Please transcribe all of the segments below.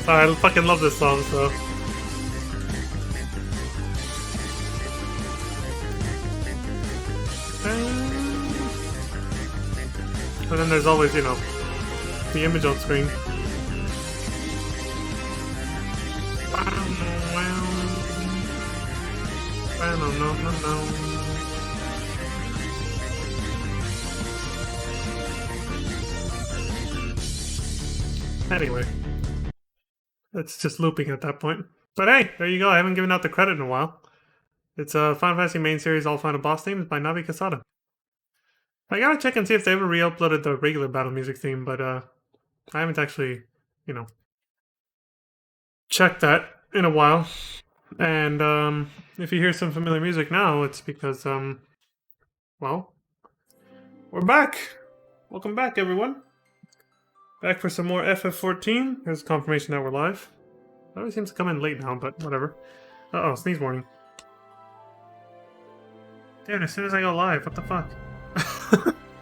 I fucking love this song, so. And then there's always, you know, the image on screen. Anyway, it's just looping at that point. But hey, there you go. I haven't given out the credit in a while. It's a Final Fantasy main series all final boss themes by Navi Casada. I gotta check and see if they ever re-uploaded the regular battle music theme, but I haven't actually, you know, checked that in a while. And if you hear some familiar music now, it's because well, we're back. Welcome back, everyone. Back for some more FF14. Here's confirmation that we're live. It always seems to come in late now, but whatever. Uh-oh, sneeze warning. Dude, as soon as I go live, what the fuck?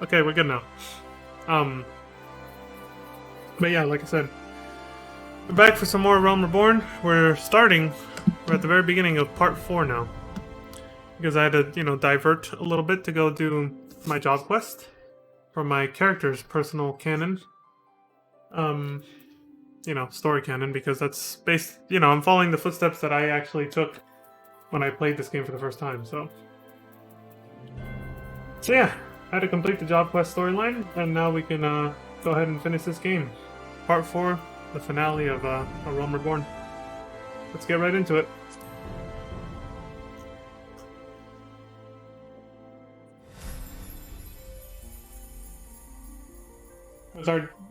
Okay, we're good now. But yeah, like I said, we're back for some more Realm Reborn. We're at the very beginning of part 4 now. Because I had to, you know, divert a little bit to go do my job quest for my character's personal canon. You know, story canon, because that's based, you know, I'm following the footsteps that I actually took when I played this game for the first time, so yeah, I had to complete the job quest storyline, and now we can go ahead and finish this game. Part 4, the finale of A Realm Reborn. Let's get right into it.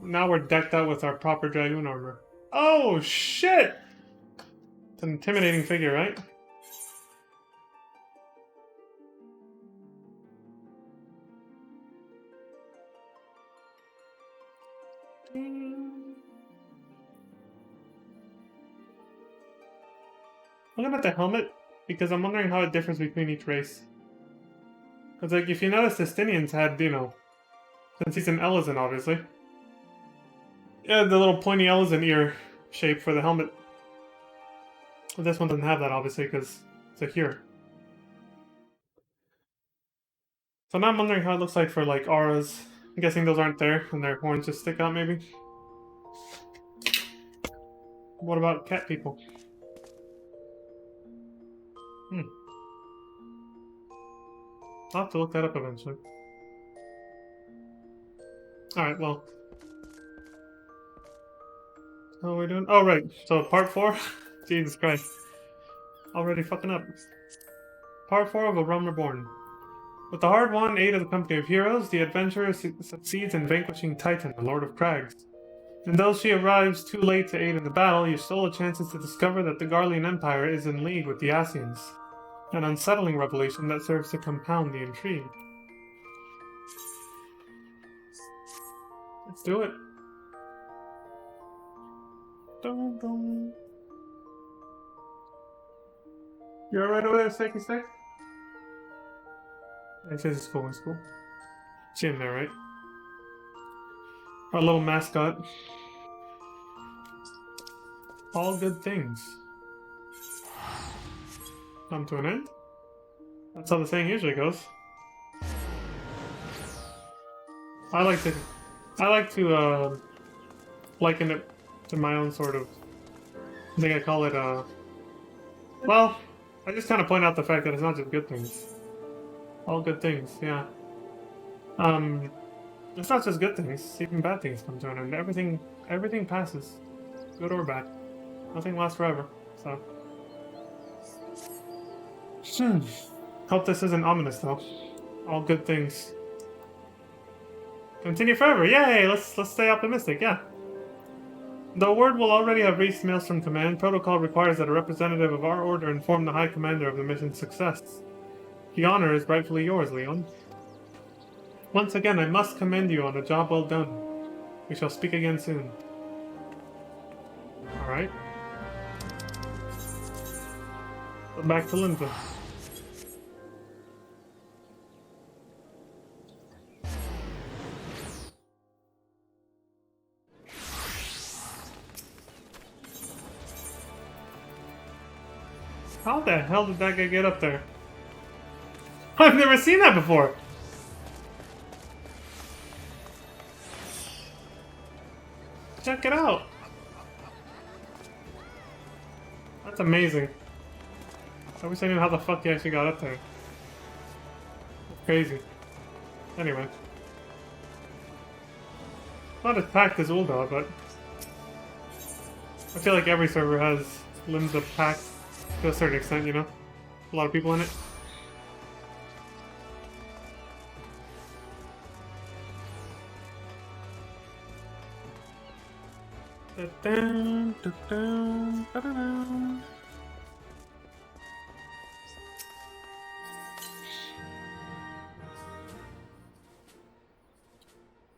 Now we're decked out with our proper Dragoon armor. Oh, shit! It's an intimidating figure, right? Looking at the helmet, because I'm wondering how it differs between each race. Because, like, if you notice, the Stinians had, you know, since he's an Elysian, obviously. Yeah, the little pointy Elysian ear shape for the helmet. But this one doesn't have that, obviously, because it's a here. So now I'm wondering how it looks like for, like, auras. I'm guessing those aren't there, and their horns just stick out, maybe? What about cat people? I'll have to look that up eventually. Alright, well. How are we doing? Oh, right. So, part 4? Jesus Christ. Already fucking up. Part 4 of A Realm Reborn. With the hard-won aid of the company of heroes, the adventurer succeeds in vanquishing Titan, the Lord of Crags. And though she arrives too late to aid in the battle, you still have chances to discover that the Garlean Empire is in league with the Ascians. An unsettling revelation that serves to compound the intrigue. Let's do it. Dum dum. You alright over there, Seki Sek? It says it's cool, it's cool. She in there, right? Our little mascot. All good things come to an end. That's how the saying usually goes. I like to liken it to my own sort of, I think I call it well, I just kind of point out the fact that it's not just good things. All good things, yeah. It's not just good things, even bad things come to an end. Everything passes. Good or bad. Nothing lasts forever, so. Hope this isn't ominous though. All good things continue forever. Yay! Let's stay optimistic. Yeah. Though word will already have reached Maelstrom Command, protocol requires that a representative of our order inform the High Commander of the mission's success. The honor is rightfully yours, Leon. Once again, I must commend you on a job well done. We shall speak again soon. Alright. Back to Linva. How the hell did that guy get up there? I've never seen that before! Check it out! That's amazing. I wish I knew how the fuck he actually got up there. That's crazy. Anyway. Not as packed as Ul'dah, but I feel like every server has limbs of packed to a certain extent, you know? A lot of people in it.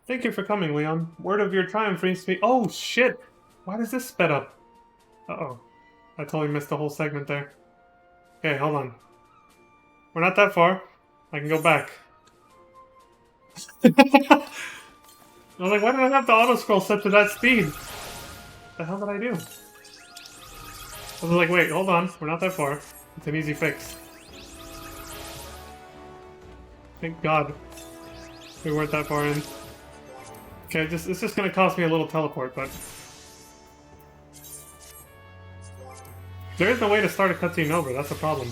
Thank you for coming, Leon. Word of your triumph reached me. Oh shit! Why does this sped up? Uh-oh. I totally missed the whole segment there. Okay, hold on. We're not that far. I can go back. I was like, why did I have the auto-scroll set to that speed? What the hell did I do? I was like, wait, hold on. We're not that far. It's an easy fix. Thank God. We weren't that far in. Okay, it's just gonna cost me a little teleport, but... There is no way to start a cutscene over, that's the problem.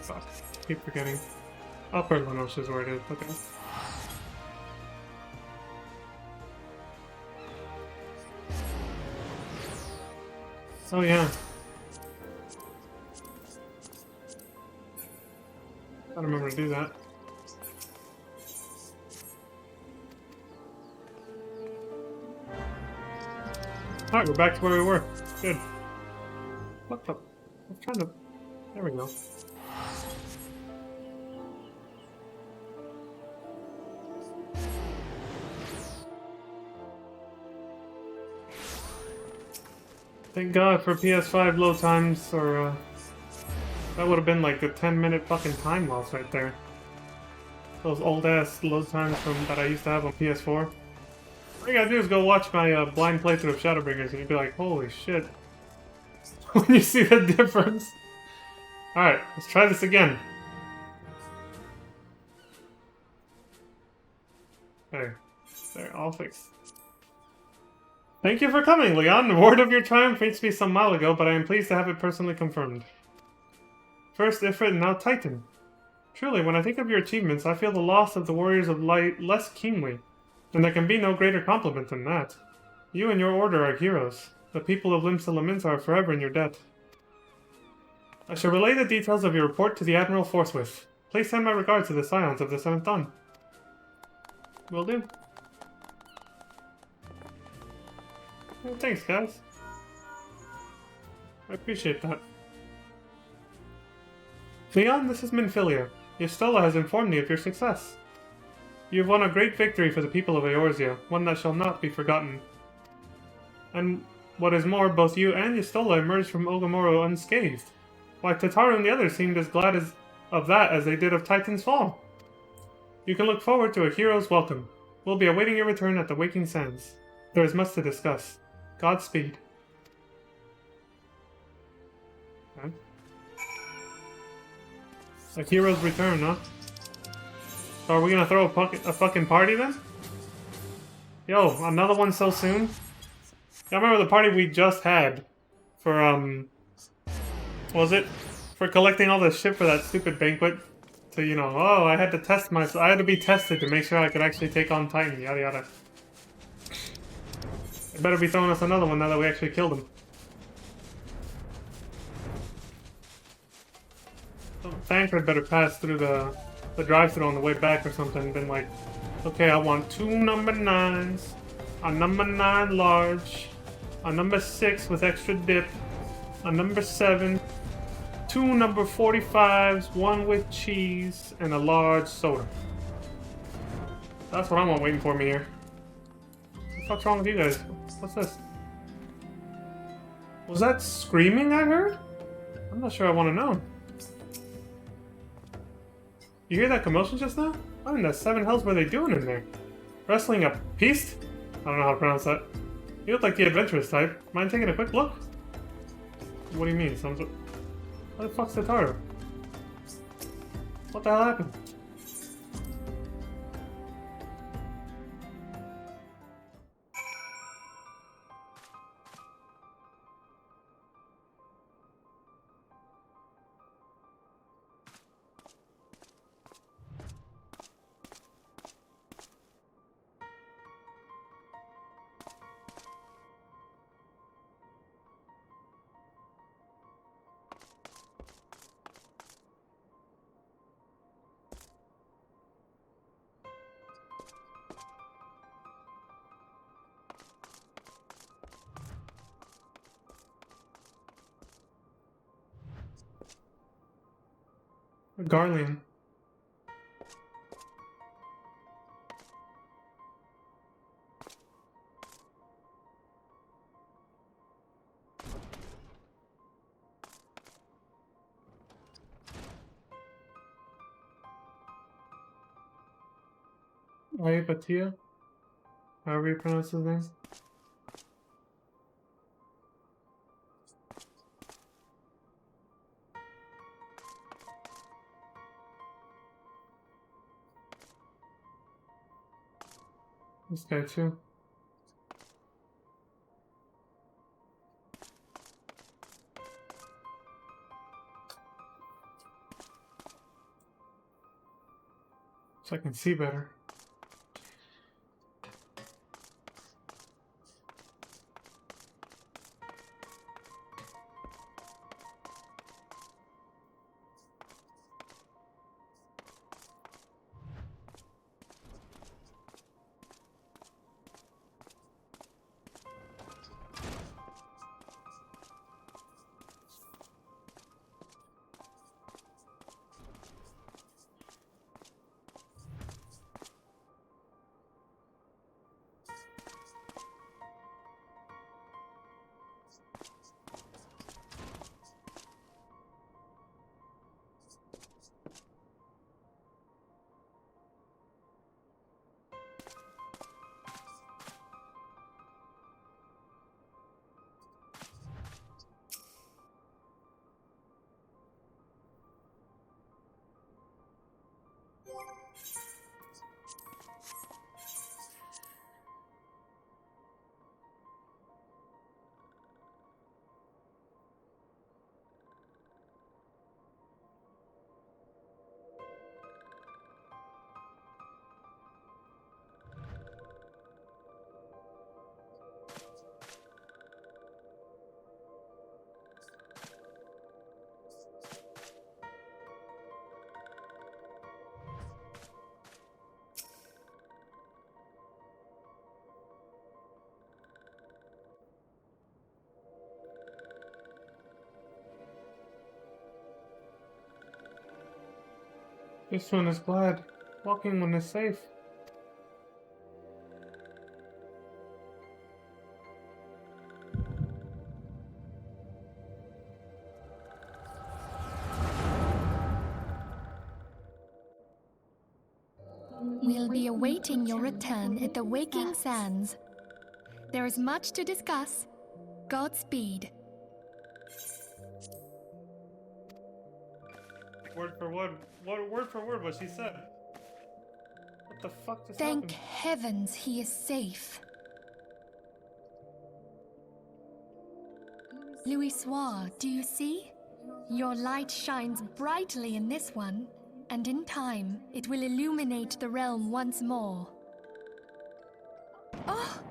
Fuck. Keep forgetting. Upper Lenosh is where it is, okay. Oh yeah. I don't remember to do that. Alright, we're back to where we were. Good. What the? I'm trying to... There we go. Thank God for PS5 load times, or that would have been like the 10-minute fucking time loss right there. Those old-ass load times from that I used to have on PS4. All you gotta do is go watch my blind playthrough of Shadowbringers and you'd be like, holy shit. When you see the difference. Alright, let's try this again. There, all fixed. Thank you for coming, Leon. The word of your triumph reached me some while ago, but I am pleased to have it personally confirmed. First Ifrit and now Titan. Truly, when I think of your achievements, I feel the loss of the Warriors of Light less keenly, and there can be no greater compliment than that. You and your order are heroes. The people of Limsa Lamins are forever in your debt. I shall relay the details of your report to the Admiral forthwith. Please send my regards to the Scions of the 7th Dawn. Will do. Well, thanks, guys. I appreciate that. Leon, this is Minfilia. Yustola has informed me of your success. You have won a great victory for the people of Eorzea, one that shall not be forgotten. And what is more, both you and Yustola emerged from Ogamoro unscathed. Why, Tataru and the others seemed as glad of that as they did of Titan's fall. You can look forward to a hero's welcome. We'll be awaiting your return at the Waking Sands. There is much to discuss. Godspeed. Okay. A hero's return, huh? So are we gonna throw a fucking party then? Yo, another one so soon? I remember the party we just had for, what was it? For collecting all the shit for that stupid banquet. To, you know, oh, I had to test myself. I had to be tested to make sure I could actually take on Titan, yada yada. They better be throwing us another one now that we actually killed him. Thancred better pass through the drive-thru on the way back or something. Been like, okay, I want 2 number 9s, a number 9 large, a number 6 with extra dip, a number 7, 2 number 45s, 1 with cheese, and a large soda. That's what I'm waiting for me here. What the fuck's wrong with you guys? What's this? Was that screaming I heard? I'm not sure I want to know. You hear that commotion just now? What in the seven hells were they doing in there? Wrestling a beast? I don't know how to pronounce that. You look like the adventurous type. Mind taking a quick look? What do you mean? What the fuck's the Taro? What the hell happened? Garland. Ayapatia? However you pronounce his name. This guy too. So I can see better. This one is glad. Walking one is safe. We'll be awaiting your return at the Waking Sands. There is much to discuss. Godspeed. Word for word. Word for word what she said. What the fuck just Thank happened? heavens he is safe. Louisoire, do you see? Your light shines brightly in this one, and in time, it will illuminate the realm once more. Oh!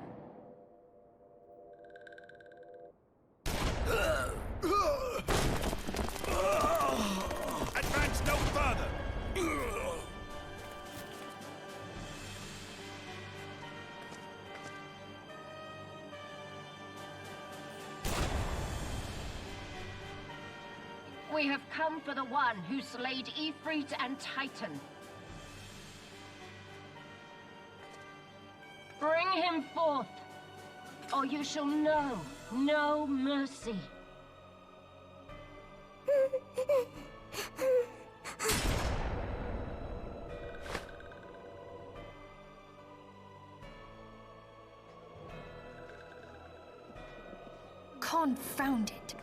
Advance no further! We have come for the one who slayed Ifrit and Titan. Bring him forth, or you shall know no mercy. Confound it.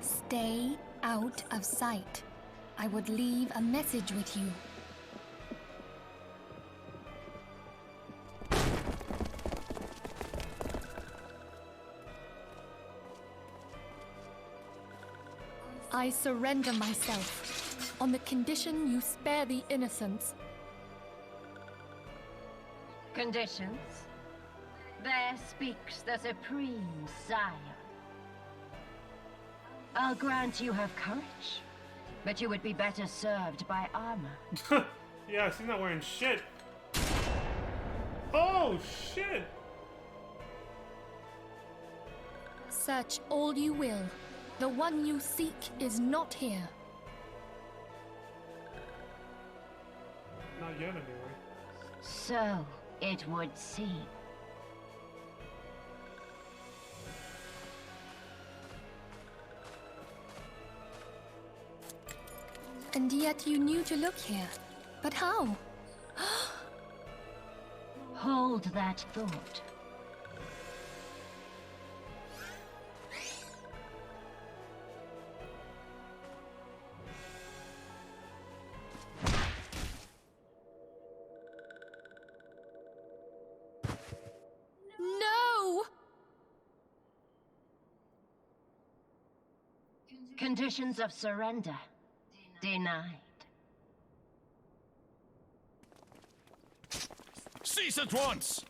Stay out of sight. I would leave a message with you. I surrender myself, on the condition you spare the innocents. Conditions? There speaks the Supreme Sire. I'll grant you have courage, but you would be better served by armor. Yeah, she's not wearing shit. Oh, shit! Search all you will. The one you seek is not here. Not yet, anyway. So it would seem. And yet you knew to look here. But how? Hold that thought. No! Conditions of surrender. Denied. Cease at once!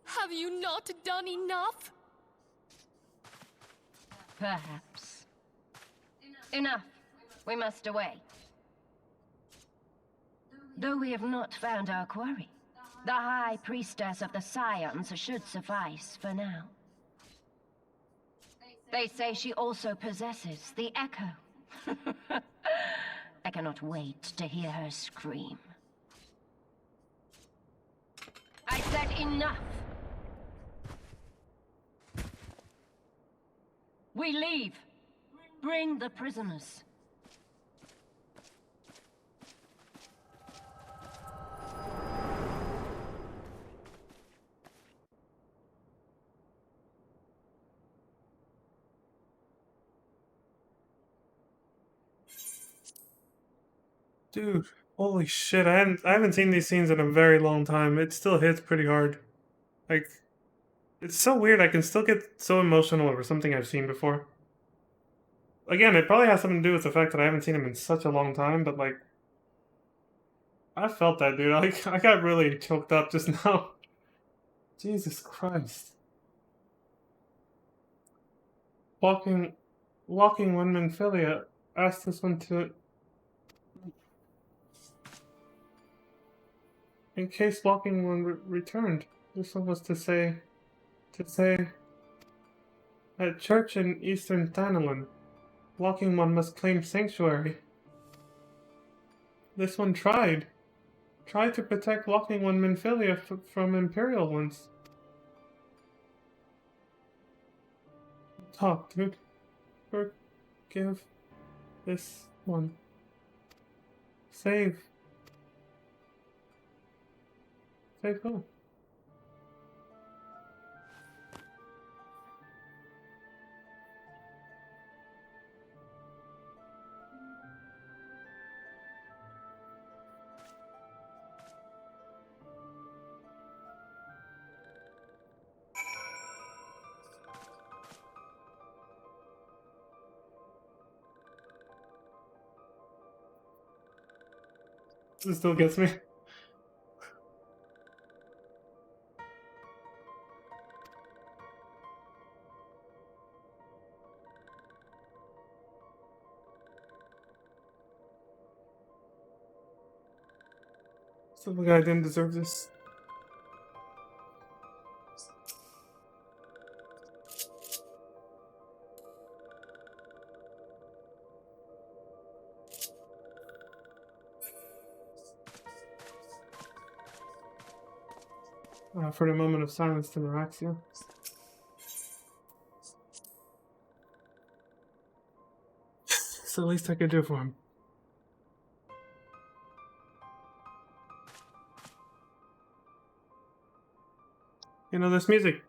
Have you not done enough? Perhaps. Enough. We must away. Though we have not found our quarry, the High Priestess of the Scions should suffice for now. They say she also possesses the Echo. I cannot wait to hear her scream. I said enough! We leave! Bring the prisoners. Dude, holy shit, I haven't seen these scenes in a very long time. It still hits pretty hard. Like, it's so weird, I can still get so emotional over something I've seen before. Again, it probably has something to do with the fact that I haven't seen him in such a long time, but like, I felt that, dude. I got really choked up just now. Jesus Christ. Walking Woodman Philia asked this one to... In case Walking One returned, this one was to say... At church in eastern Thanalan, Walking One must claim sanctuary. This one tried to protect Walking One Minfilia from Imperial ones. Talk, dude. Forgive this one. Save who? This still gets me. Still, the guy didn't deserve this. For a moment of silence to Maraxia. It's the least I could do for him. You know, this music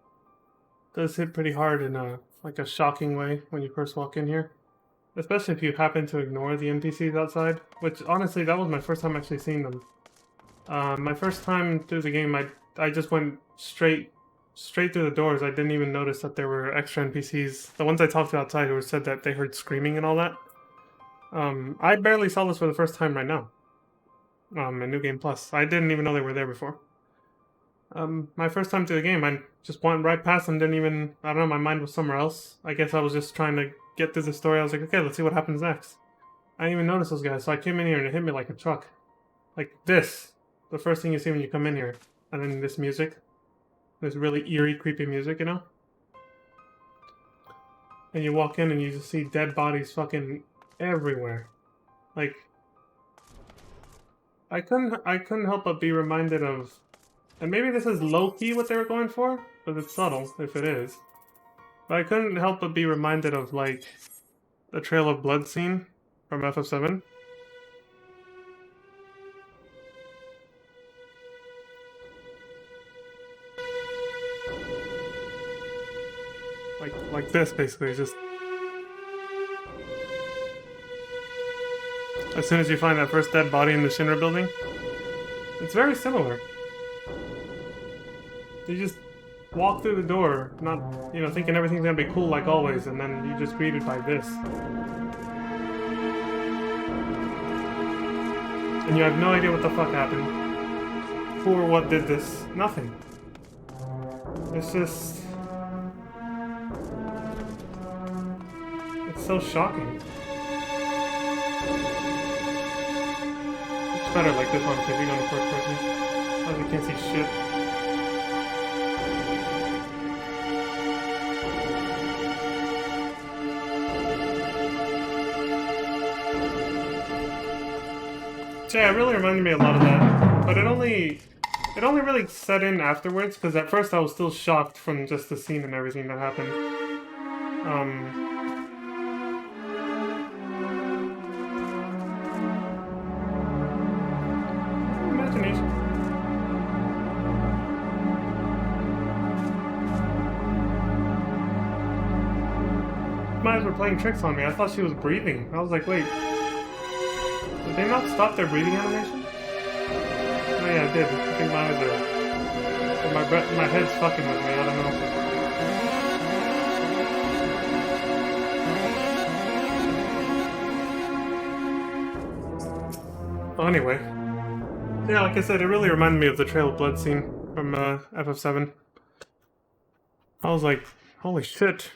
does hit pretty hard in a like a shocking way when you first walk in here. Especially if you happen to ignore the NPCs outside, which honestly, that was my first time actually seeing them. My first time through the game, I just went straight through the doors. I didn't even notice that there were extra NPCs. The ones I talked to outside who said that they heard screaming and all that. I barely saw this for the first time right now. In New Game Plus. I didn't even know they were there before. My first time through the game, I just went right past them, didn't even, I don't know, my mind was somewhere else. I guess I was just trying to get through the story. I was like, okay, let's see what happens next. I didn't even notice those guys, so I came in here and it hit me like a truck. Like this. The first thing you see when you come in here. And then this music. This really eerie, creepy music, you know? And you walk in and you just see dead bodies fucking everywhere. Like, I couldn't help but be reminded of, and maybe this is low-key what they were going for, but it's subtle, if it is. But I couldn't help but be reminded of, like, the Trail of Blood scene from FF7. Like this, basically, just... As soon as you find that first dead body in the Shinra building, it's very similar. You just walk through the door, not, you know, thinking everything's gonna be cool like always, and then you're just greeted by this. And you have no idea what the fuck happened. Who or what did this? Nothing. It's just... It's so shocking. It's better like this one, because you're going to first person. As you can't see shit. So yeah, it really reminded me a lot of that. But it only really set in afterwards, because at first I was still shocked from just the scene and everything that happened. Imagination. My eyes were playing tricks on me. I thought she was breathing. I was like, wait. Did they not stop their breathing animation? Oh yeah, I did. I think my eyes are... But my head's fucking with me, I don't know. Well, anyway. Yeah, like I said, it really reminded me of the Trail of Blood scene from FF7. I was like, holy shit.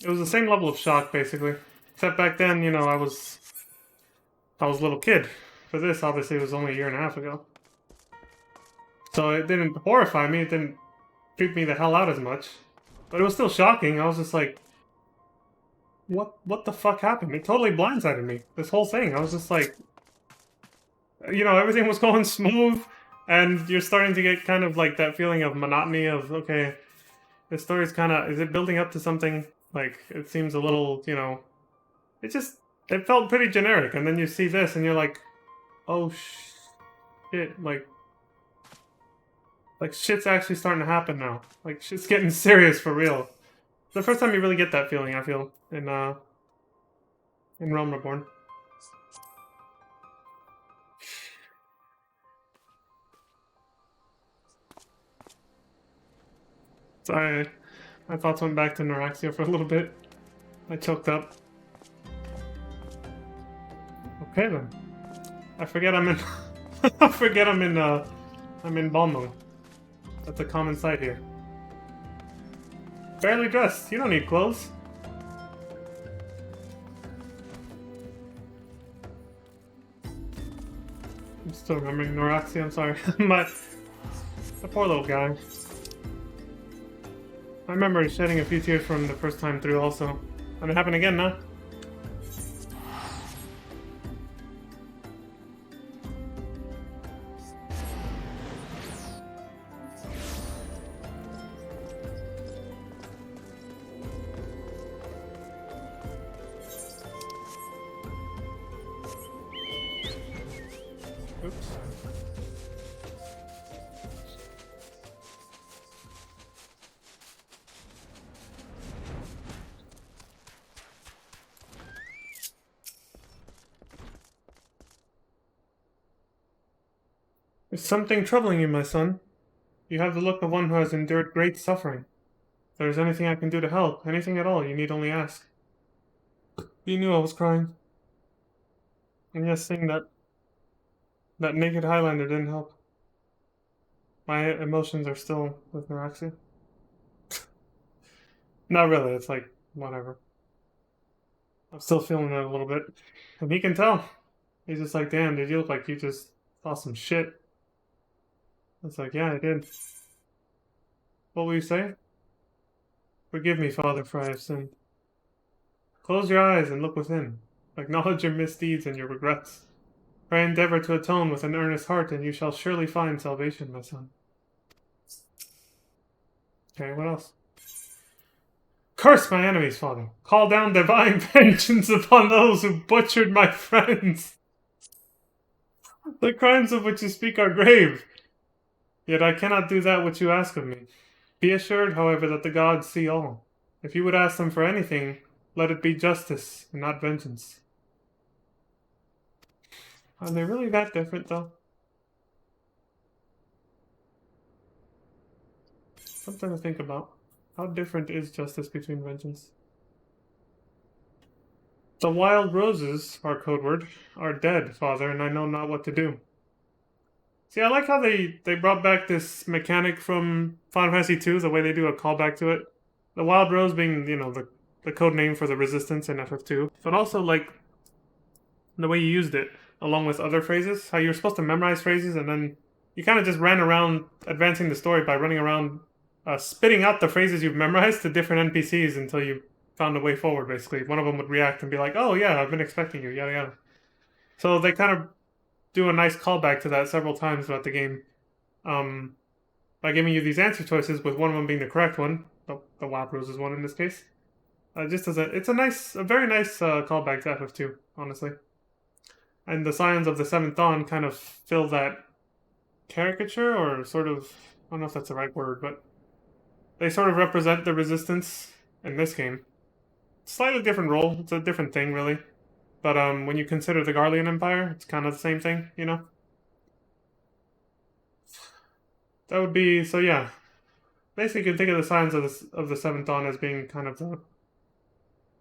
It was the same level of shock, basically. Except back then, you know, I was a little kid. For this, obviously, it was only a year and a half ago. So it didn't horrify me, it didn't freak me the hell out as much. But it was still shocking. I was just like, what the fuck happened? It totally blindsided me, this whole thing. I was just like, you know, everything was going smooth, and you're starting to get kind of like that feeling of monotony of, okay, this story's kind of, is it building up to something? Like, it seems a little, you know, it felt pretty generic, and then you see this, and you're like, oh shit, like shit's actually starting to happen now. Like, shit's getting serious for real. It's the first time you really get that feeling, I feel, in Realm Reborn. Sorry, my thoughts went back to Neuraxia for a little bit. I choked up. Okay then. I forget I'm in... I forget I'm in ball mode. That's a common sight here. Barely dressed. You don't need clothes. I'm still remembering Neuraxia, I'm sorry. The poor little guy. I remember shedding a few tears from the first time through also. And it happened again now. Oops. Is something troubling you, my son? You have the look of one who has endured great suffering. If there is anything I can do to help, anything at all, you need only ask. You knew I was crying. And yes, seeing that naked Highlander didn't help. My emotions are still with Neuraxia. Not really, it's like, whatever. I'm still feeling it a little bit. And he can tell. He's just like, damn, dude, you look like you just saw some shit. It's like, yeah, I did. What will you say? Forgive me, Father, for I have sinned. Close your eyes and look within. Acknowledge your misdeeds and your regrets. Pray endeavor to atone with an earnest heart, and you shall surely find salvation, my son. Okay, what else? Curse my enemies, Father. Call down divine vengeance upon those who butchered my friends. The crimes of which you speak are grave. Yet I cannot do that which you ask of me. Be assured, however, that the gods see all. If you would ask them for anything, let it be justice and not vengeance. Are they really that different, though? Something to think about. How different is justice between vengeance? The wild roses, our code word, are dead, Father, and I know not what to do. See, I like how they brought back this mechanic from Final Fantasy II, the way they do a callback to it. The wild rose being, you know, the code name for the resistance in FF2. But also, like, the way you used it, along with other phrases. How you were supposed to memorize phrases, and then you kind of just ran around advancing the story by running around spitting out the phrases you've memorized to different NPCs until you found a way forward, basically. One of them would react and be like, oh yeah, I've been expecting you, yada yada. So they kind of do a nice callback to that several times throughout the game. By giving you these answer choices, with one of them being the correct one, the Wild Roses one in this case. Just as it's a very nice callback to FF2, honestly. And the Scions of the Seventh Dawn kind of fill that caricature, or sort of, I don't know if that's the right word, but they sort of represent the Resistance in this game. Slightly different role, it's a different thing, really. But when you consider the Garlean Empire, it's kind of the same thing, you know? That would be, so yeah. Basically, you can think of the Scions of the Seventh Dawn as being kind of the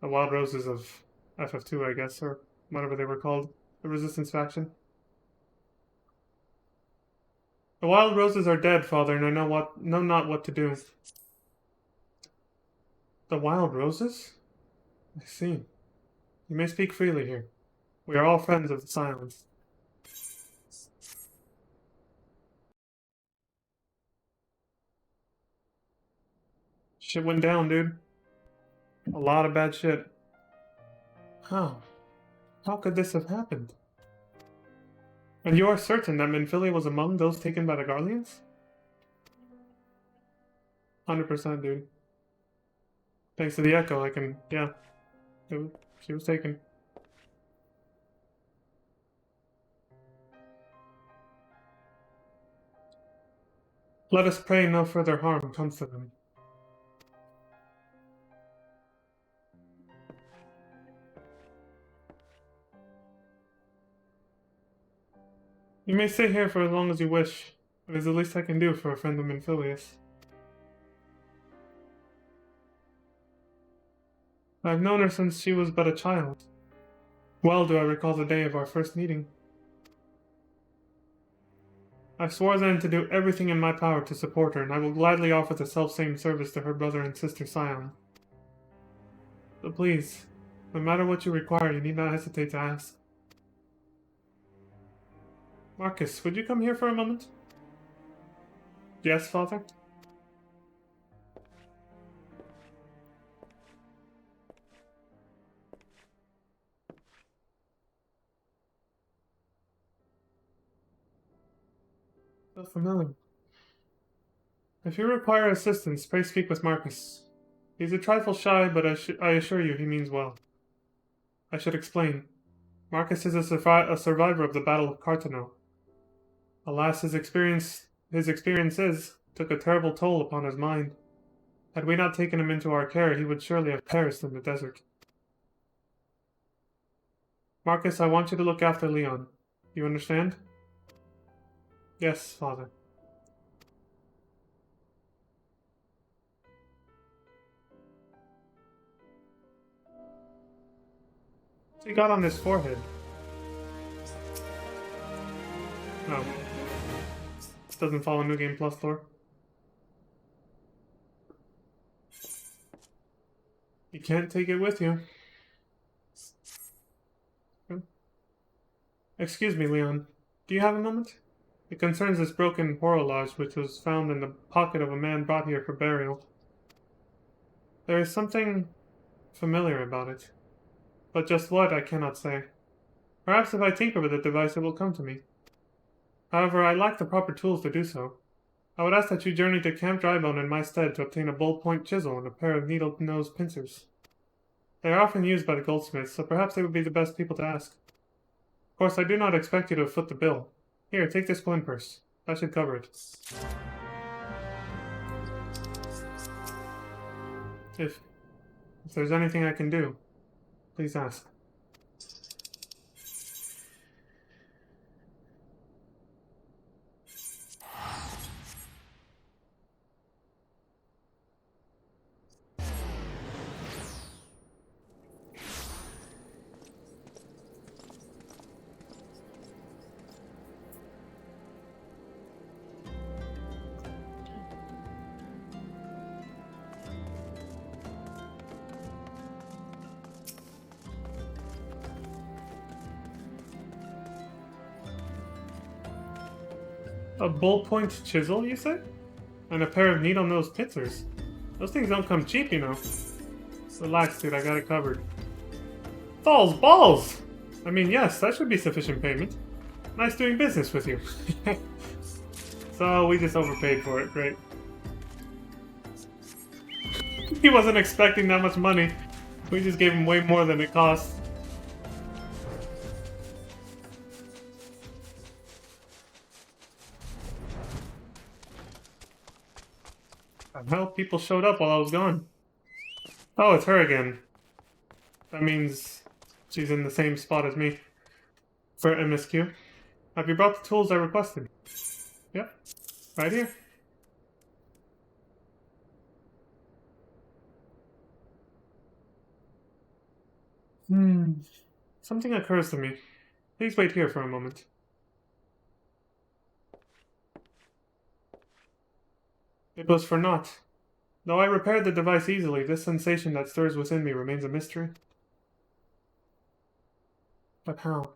Wild Roses of FF2, I guess, or whatever they were called. The Resistance faction. The Wild Roses are dead, Father, and I know not what to do. The Wild Roses? I see. You may speak freely here. We are all friends of the Scions. Shit went down, dude. A lot of bad shit. How? How could this have happened? And you are certain that Minfilia was among those taken by the Garleans? 100%, dude. Thanks to the echo, I can... yeah. She was taken. Let us pray no further harm comes to them. You may stay here for as long as you wish. It is the least I can do for a friend of Minfilius. I have known her since she was but a child. Well do I recall the day of our first meeting. I swore then to do everything in my power to support her, and I will gladly offer the self-same service to her brother and sister Scion. So please, no matter what you require, you need not hesitate to ask. Marcus, would you come here for a moment? Yes, Father? So familiar. If you require assistance, pray speak with Marcus. He's a trifle shy, but I assure you he means well. I should explain. Marcus is a survivor of the Battle of Cartano. Alas, his experiences took a terrible toll upon his mind. Had we not taken him into our care, he would surely have perished in the desert. Marcus, I want you to look after Leon. You understand? Yes, father. What's he got on his forehead? Oh. This doesn't follow New Game Plus lore. You can't take it with you. Excuse me, Leon. Do you have a moment? It concerns this broken horologe which was found in the pocket of a man brought here for burial. There is something familiar about it, but just what I cannot say. Perhaps if I tinker with the device it will come to me. However, I lack the proper tools to do so. I would ask that you journey to Camp Drybone in my stead to obtain a ballpoint chisel and a pair of needle-nosed pincers. They are often used by the goldsmiths, so perhaps they would be the best people to ask. Of course, I do not expect you to foot the bill. Here, take this coin purse. That should cover it. If there's anything I can do, please ask. A ballpoint chisel, you say? And a pair of needle-nosed pincers. Those things don't come cheap, you know. Relax, dude, I got it covered. Balls! I mean, yes, that should be sufficient payment. Nice doing business with you. So, we just overpaid for it, great. He wasn't expecting that much money. We just gave him way more than it cost. Well, people showed up while I was gone. Oh, it's her again. That means she's in the same spot as me. For MSQ. Have you brought the tools I requested? Yep. Right here. Something occurs to me. Please wait here for a moment. It was for naught. Though I repaired the device easily, this sensation that stirs within me remains a mystery. But how?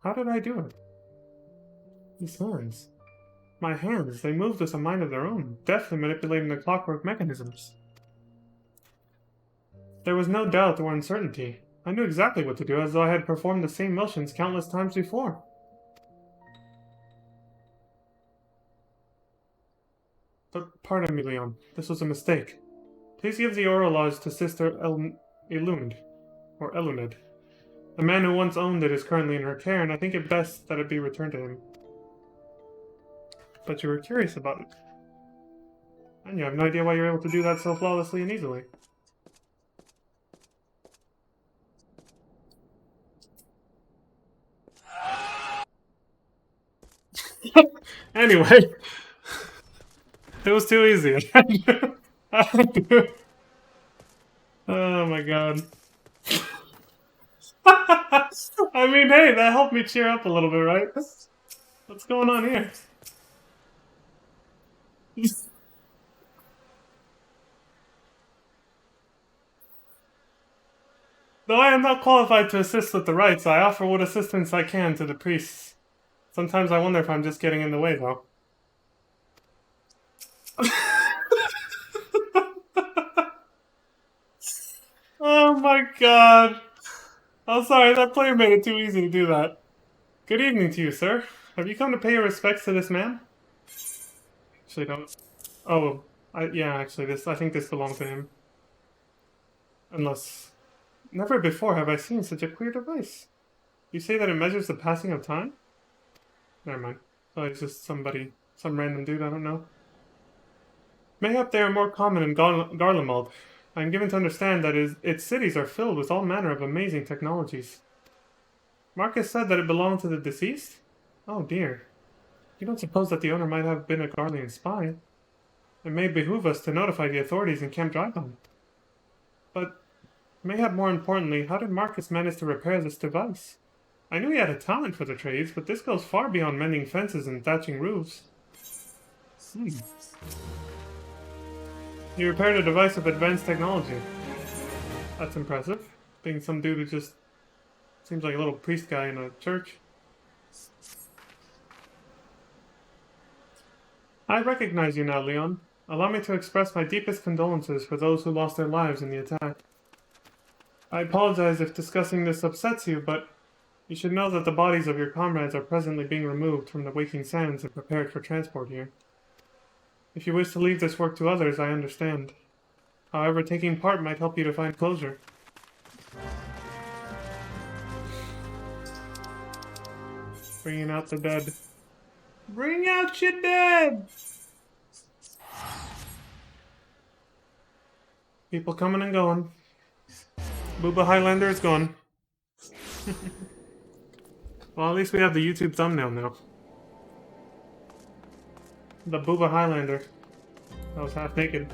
How did I do it? These hands. My hands, they moved with a mind of their own, deftly manipulating the clockwork mechanisms. There was no doubt or uncertainty. I knew exactly what to do, as though I had performed the same motions countless times before. But pardon me, Leon. This was a mistake. Please give the horologe to Sister Elund, or Eluned. The man who once owned it is currently in her care, and I think it best that it be returned to him. But you were curious about it. And you have no idea why you're able to do that so flawlessly and easily. Anyway, it was too easy. Oh my god. I mean, hey, that helped me cheer up a little bit, right? What's going on here? Though I am not qualified to assist with the rites, I offer what assistance I can to the priests. Sometimes I wonder if I'm just getting in the way, though. Oh my god. I'm sorry, that player made it too easy to do that. Good evening to you, sir. Have you come to pay your respects to this man? Actually, don't. Oh, yeah, actually, I think this belongs to him. Unless... Never before have I seen such a queer device. You say that it measures the passing of time? Never mind. Oh, it's just some random dude, I don't know. Mayhap they are more common in Garlemald. I am given to understand that its cities are filled with all manner of amazing technologies. Marcus said that it belonged to the deceased? Oh dear. You don't suppose that the owner might have been a Garlean spy? It may behoove us to notify the authorities in Camp Dragon. But, mayhap more importantly, how did Marcus manage to repair this device? I knew he had a talent for the trades, but this goes far beyond mending fences and thatching roofs. He repaired a device of advanced technology. That's impressive, being some dude who just seems like a little priest guy in a church. I recognize you now, Leon. Allow me to express my deepest condolences for those who lost their lives in the attack. I apologize if discussing this upsets you, but you should know that the bodies of your comrades are presently being removed from the waking sands and prepared for transport here. If you wish to leave this work to others, I understand. However, taking part might help you to find closure. Bringing out the dead. Bring out your dead! People coming and going. Booba Highlander is gone. Well, at least we have the YouTube thumbnail now. The Booba Highlander. That was half naked.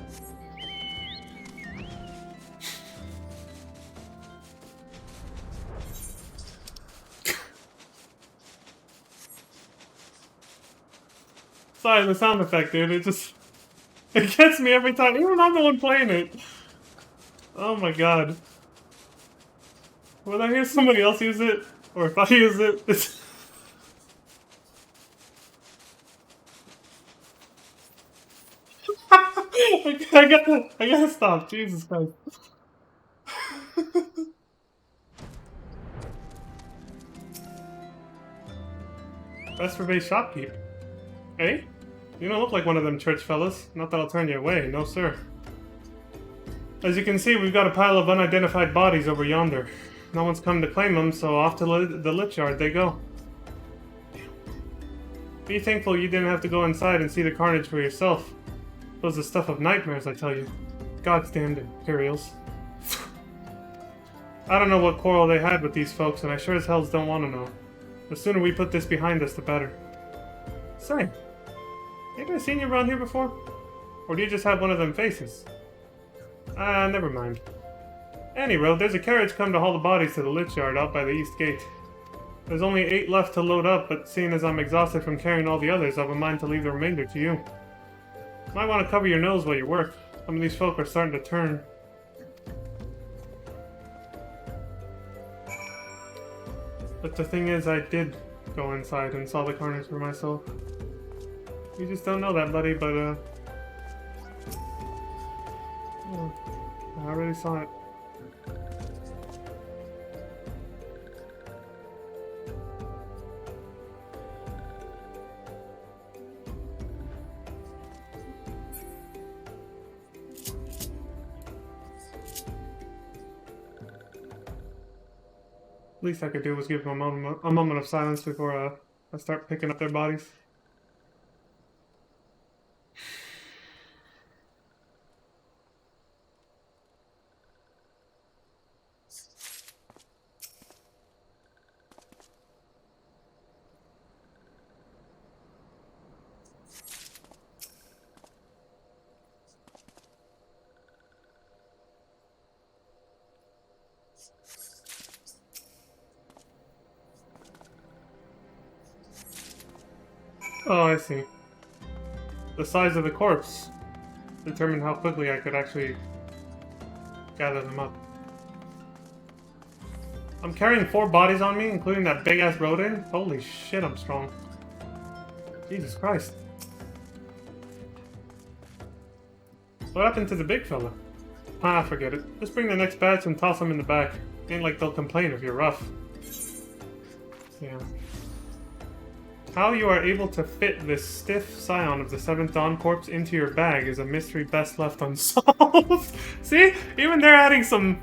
Sorry, the sound effect, dude. It gets me every time. Even I'm the one playing it. Oh my god. When I hear somebody else use it, or if I use it, it's... I gotta stop. Jesus Christ. Best for base shopkeep. Eh? You don't look like one of them church fellas. Not that I'll turn you away, no sir. As you can see, we've got a pile of unidentified bodies over yonder. No one's come to claim them, so off to the lich yard they go. Be thankful you didn't have to go inside and see the carnage for yourself. It was the stuff of nightmares, I tell you. God's damned Imperials. I don't know what quarrel they had with these folks, and I sure as hells don't want to know. The sooner we put this behind us, the better. Say, ain't I seen you around here before? Or do you just have one of them faces? Never mind. Any road, there's a carriage come to haul the bodies to the lich yard out by the east gate. There's only 8 left to load up, but seeing as I'm exhausted from carrying all the others, I've a mind to leave the remainder to you. Might want to cover your nose while you work. Some of these folk are starting to turn. But the thing is, I did go inside and saw the carnage for myself. You just don't know that, buddy, but, yeah, I already saw it. Least I could do was give them a moment of silence before I start picking up their bodies. Oh, I see. The size of the corpse determined how quickly I could actually gather them up. I'm carrying 4 bodies on me, including that big-ass rodent. Holy shit, I'm strong. Jesus Christ. What happened to the big fella? Ah, forget it. Just bring the next batch and toss them in the back. Ain't like they'll complain if you're rough. Yeah. How you are able to fit this stiff scion of the 7th Dawn corpse into your bag is a mystery best left unsolved. See? Even they're adding some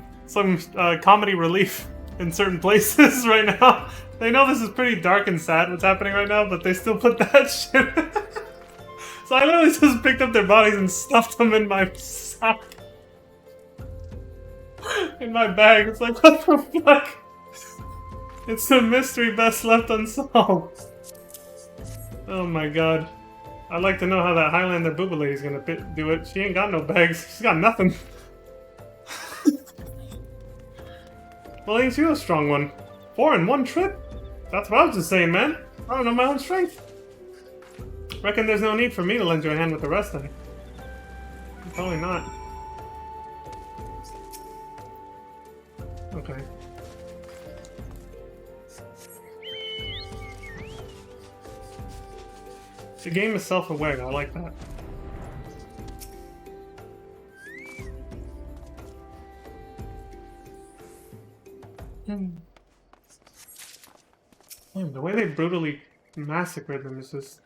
comedy relief in certain places right now. They know this is pretty dark and sad what's happening right now, but they still put that shit. So I literally just picked up their bodies and stuffed them in my sack. In my bag. It's like, what the fuck? It's a mystery best left unsolved. Oh my god. I'd like to know how that Highlander booba lady's gonna do it. She ain't got no bags. She's got nothing. Well, ain't you a strong one? 4 in 1 trip? That's what I was just saying, man. I don't know my own strength. Reckon there's no need for me to lend you a hand with the rest then. Probably not. Okay. The game is self-aware, I like that. Damn, the way they brutally massacred them is just...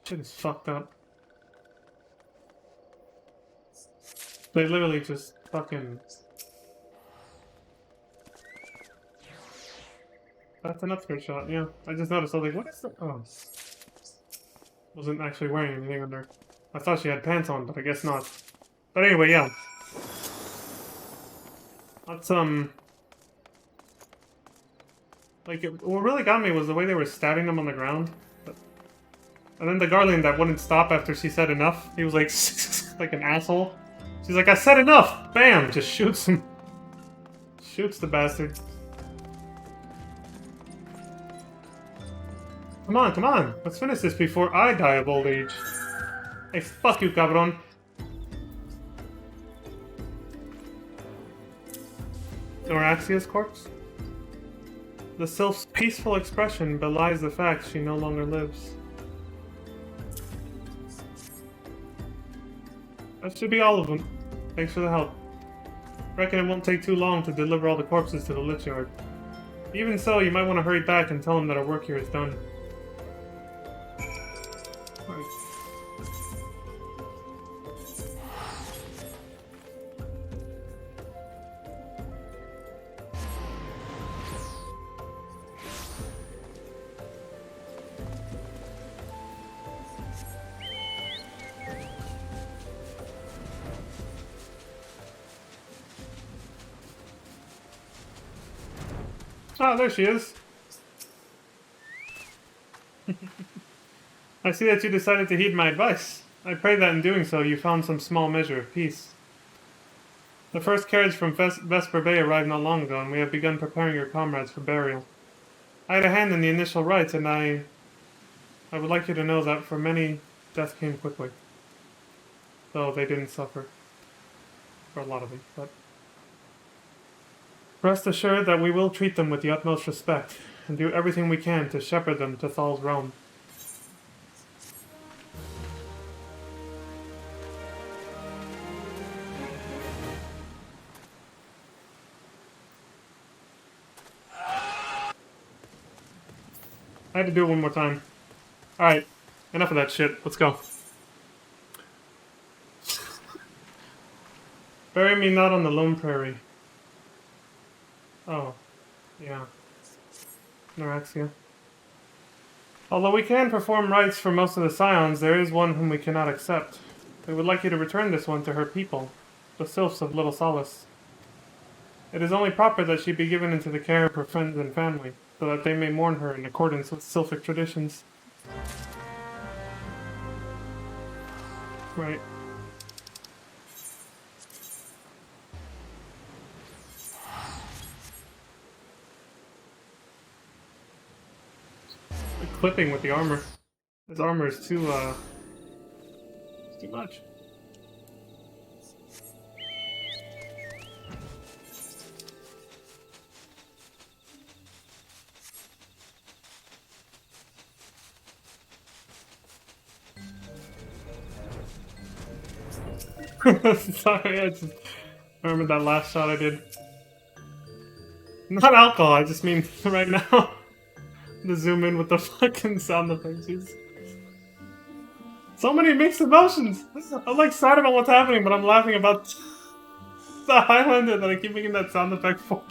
shit is fucked up. They literally just fucking... That's an upskirt shot, yeah. I just noticed, I was like, what is that? Oh. Wasn't actually wearing anything under. I thought she had pants on, but I guess not. But anyway, yeah. That's, like, what really got me was the way they were stabbing them on the ground. And then the Guardian that wouldn't stop after she said enough. He was like, like an asshole. She's like, I said enough! Bam! Just shoots him. Shoots the bastard. Come on, come on. Let's finish this before I die of old age. Hey, fuck you, cabron. Noraxia's corpse? The sylph's peaceful expression belies the fact she no longer lives. That should be all of them. Thanks for the help. Reckon it won't take too long to deliver all the corpses to the lich yard. Even so, you might want to hurry back and tell them that our work here is done. Ah, there she is. I see that you decided to heed my advice. I pray that in doing so you found some small measure of peace. The first carriage from Vesper Bay arrived not long ago, and we have begun preparing your comrades for burial. I had a hand in the initial rites, and I would like you to know that for many, death came quickly. Though they didn't suffer. For a lot of them, but... Rest assured that we will treat them with the utmost respect, and do everything we can to shepherd them to Thal's realm. I had to do it one more time. Alright, enough of that shit. Let's go. Bury me not on the lone prairie. Oh, yeah. Noraxia. Although we can perform rites for most of the scions, there is one whom we cannot accept. We would like you to return this one to her people, the sylphs of Little Solace. It is only proper that she be given into the care of her friends and family, so that they may mourn her in accordance with sylphic traditions. Right. Clipping with the armor. His armor is too much. Sorry, I just remember that last shot I did. Not alcohol, I just mean right now. To zoom in with the fucking sound effects. So many mixed emotions. I'm like sad about what's happening, but I'm laughing about the Highlander that I keep making that sound effect for.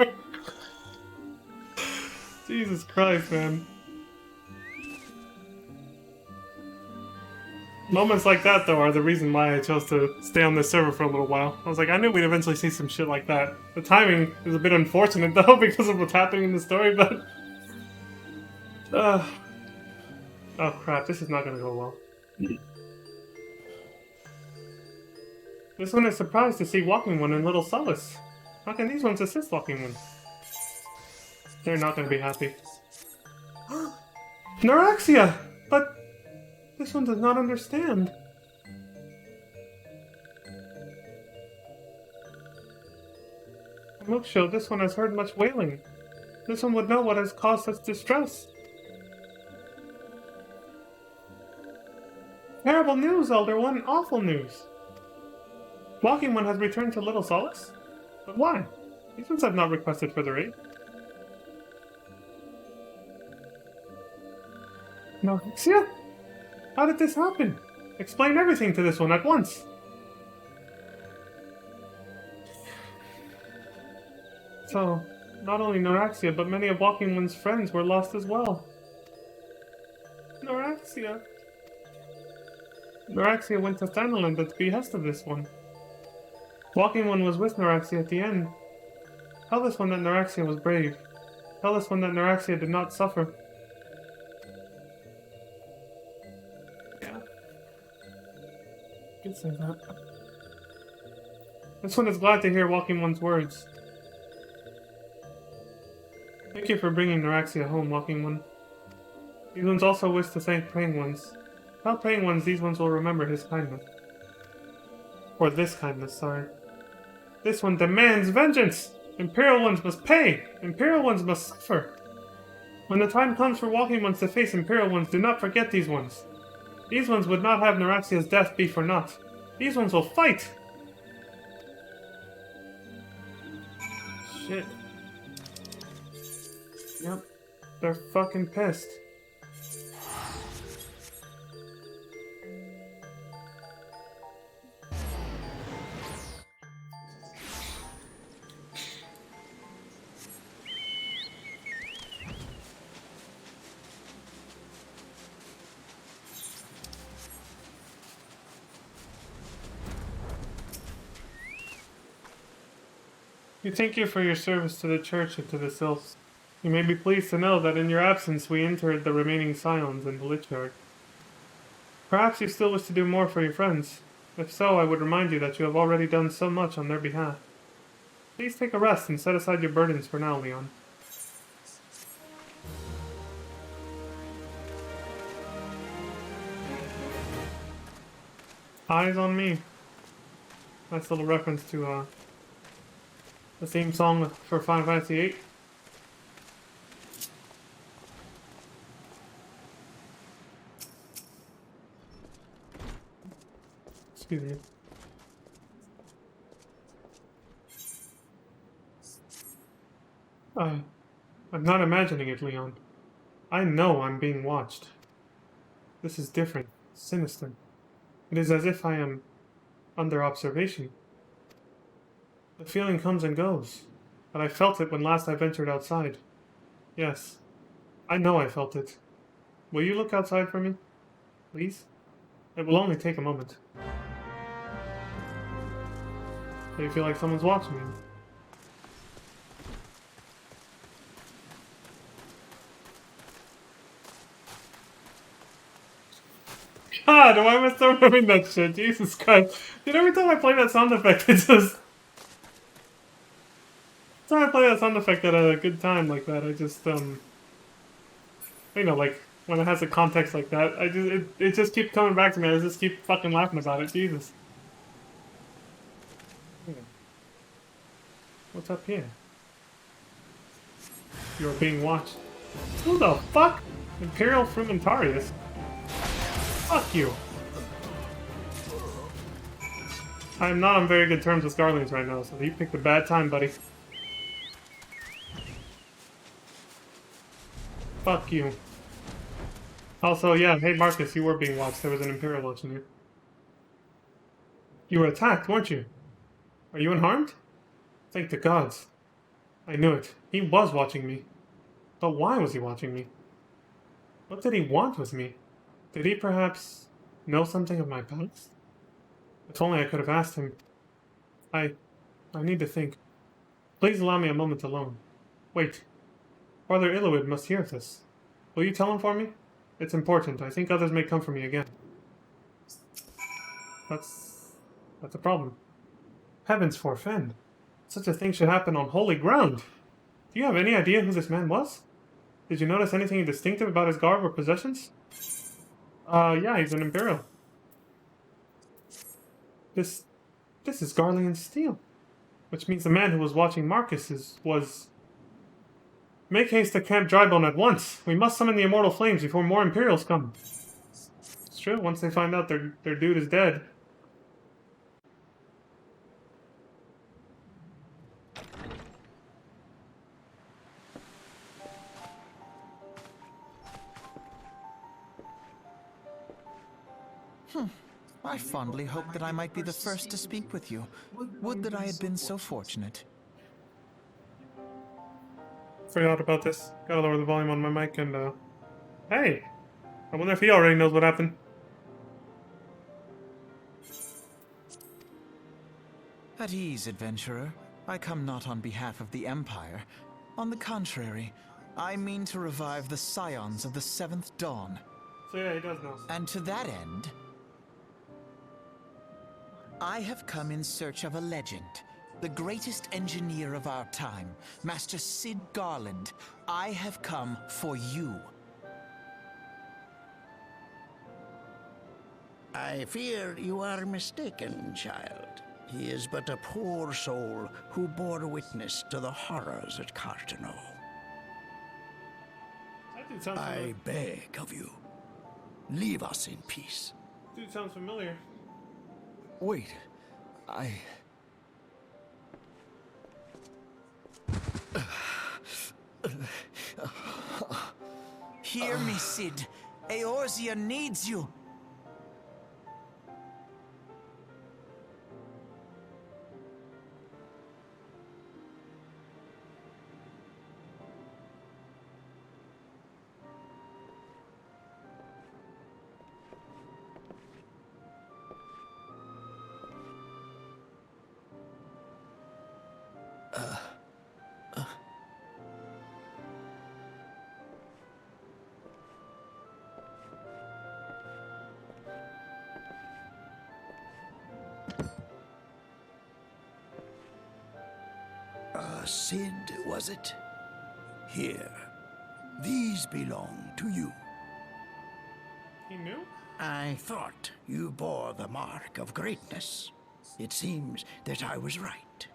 Jesus Christ, man. Moments like that, though, are the reason why I chose to stay on this server for a little while. I was like, I knew we'd eventually see some shit like that. The timing is a bit unfortunate, though, because of what's happening in the story, but... Oh crap, this is not gonna go well. This one is surprised to see Walking One and Little Solace. How can these ones assist Walking One? They're not gonna be happy. Neuraxia! But this one does not understand. Look, show this one has heard much wailing. This one would know what has caused such distress. Terrible news, Elder One. Awful news. Walking One has returned to Little Solace? But why? These ones have not requested for their aid. Neuraxia? How did this happen? Explain everything to this one at once. So, not only Neuraxia, but many of Walking One's friends were lost as well. Neuraxia. Neuraxia went to Thanaland at the behest of this one. Walking One was with Neuraxia at the end. Tell this one that Neuraxia was brave. Tell this one that Neuraxia did not suffer. Yeah. You can say that. This one is glad to hear Walking One's words. Thank you for bringing Neuraxia home, Walking One. These ones also wish to thank Praying Ones. Tell Praying Ones these ones will remember his kindness. Or this kindness, sorry. This one demands vengeance! Imperial Ones must pay! Imperial Ones must suffer! When the time comes for Walking Ones to face Imperial Ones, do not forget these ones. These ones would not have Neuraxia's death be for naught. These ones will fight! Shit. Yep. They're fucking pissed. We thank you for your service to the church and to the sylphs. You may be pleased to know that in your absence we interred the remaining scions in the Lich Yard. Perhaps you still wish to do more for your friends. If so, I would remind you that you have already done so much on their behalf. Please take a rest and set aside your burdens for now, Leon. Eyes on me. Nice little reference to the theme song for Final Fantasy VIII. Excuse me. I'm not imagining it, Leon. I know I'm being watched. This is different, sinister. It is as if I am under observation. The feeling comes and goes, but I felt it when last I ventured outside. Yes, I know I felt it. Will you look outside for me? Please? It will only take a moment. Do you feel like someone's watching you? God, why am I still remembering that shit? Jesus Christ. Dude, every time I play that sound effect, it just... Every time I play that sound effect at a good time like that, I just, you know, like, when it has a context like that, it just keeps coming back to me. I just keep fucking laughing about it. Jesus. What's up here? You're being watched. Who the fuck? Imperial Frumentarius? Fuck you. I am not on very good terms with Garlings right now, so you picked a bad time, buddy. Fuck you. Also, yeah, hey Marcus, you were being watched. There was an Imperial watching you. You were attacked, weren't you? Are you unharmed? Thank the gods. I knew it. He was watching me. But why was he watching me? What did he want with me? Did he perhaps know something of my past? If only I could have asked him. I need to think. Please allow me a moment alone. Wait. Father Illowid must hear of this. Will you tell him for me? It's important. I think others may come for me again. That's a problem. Heavens forfend. Such a thing should happen on holy ground. Do you have any idea who this man was? Did you notice anything distinctive about his garb or possessions? Yeah, he's an Imperial. This is Garlean steel. Which means the man who was watching Marcus was... Make haste to Camp Drybone at once. We must summon the immortal flames before more Imperials come. It's true, once they find out their dude is dead. I fondly hoped that I might be the first to speak with you. Would that I had been so fortunate. Forgot about this. Gotta lower the volume on my mic and, Hey! I wonder if he already knows what happened. At ease, adventurer. I come not on behalf of the Empire. On the contrary, I mean to revive the scions of the Seventh Dawn. So yeah, he does know. And to that end, I have come in search of a legend. The greatest engineer of our time, Master Cid Garland. I have come for you. I fear you are mistaken, child. He is but a poor soul who bore witness to the horrors at Cartano. That dude sounds I familiar. beg of you, leave us in peace. Dude sounds familiar. Wait, I... Hear me, Cid. Eorzea needs you. Cid, was it? Here. These belong to you. He knew? I thought you bore the mark of greatness. It seems that I was right.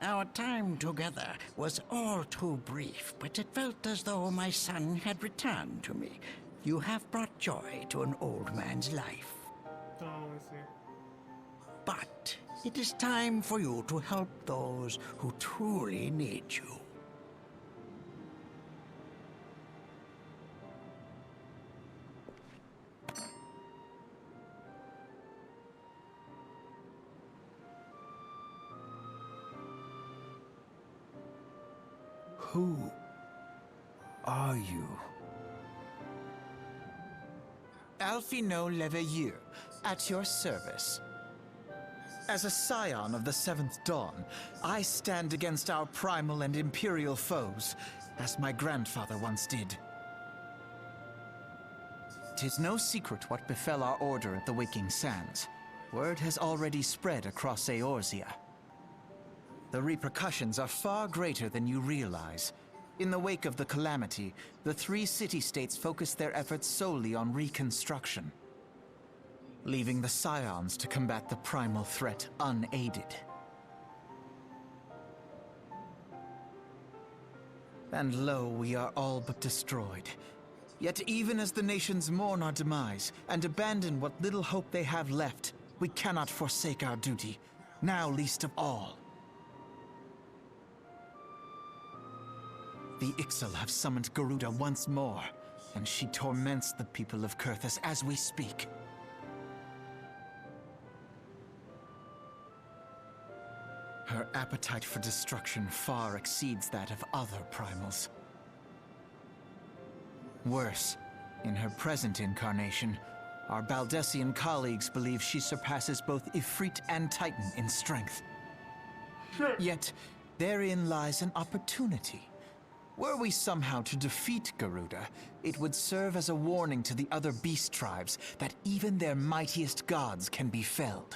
Our time together was all too brief, but it felt as though my son had returned to me. You have brought joy to an old man's life. Oh, I see. But it is time for you to help those who truly need you. Who are you? Alfino Leveilleur, at your service. As a scion of the Seventh Dawn, I stand against our primal and imperial foes, as my grandfather once did. 'Tis no secret what befell our order at the Waking Sands. Word has already spread across Eorzea. The repercussions are far greater than you realize. In the wake of the calamity, the three city-states focused their efforts solely on reconstruction, leaving the scions to combat the primal threat unaided. And lo, we are all but destroyed. Yet even as the nations mourn our demise and abandon what little hope they have left, we cannot forsake our duty, now least of all. The Ixal have summoned Garuda once more, and she torments the people of Kurthus as we speak. Her appetite for destruction far exceeds that of other primals. Worse, in her present incarnation, our Baldessian colleagues believe she surpasses both Ifrit and Titan in strength. Yet, therein lies an opportunity. Were we somehow to defeat Garuda, it would serve as a warning to the other beast tribes that even their mightiest gods can be felled.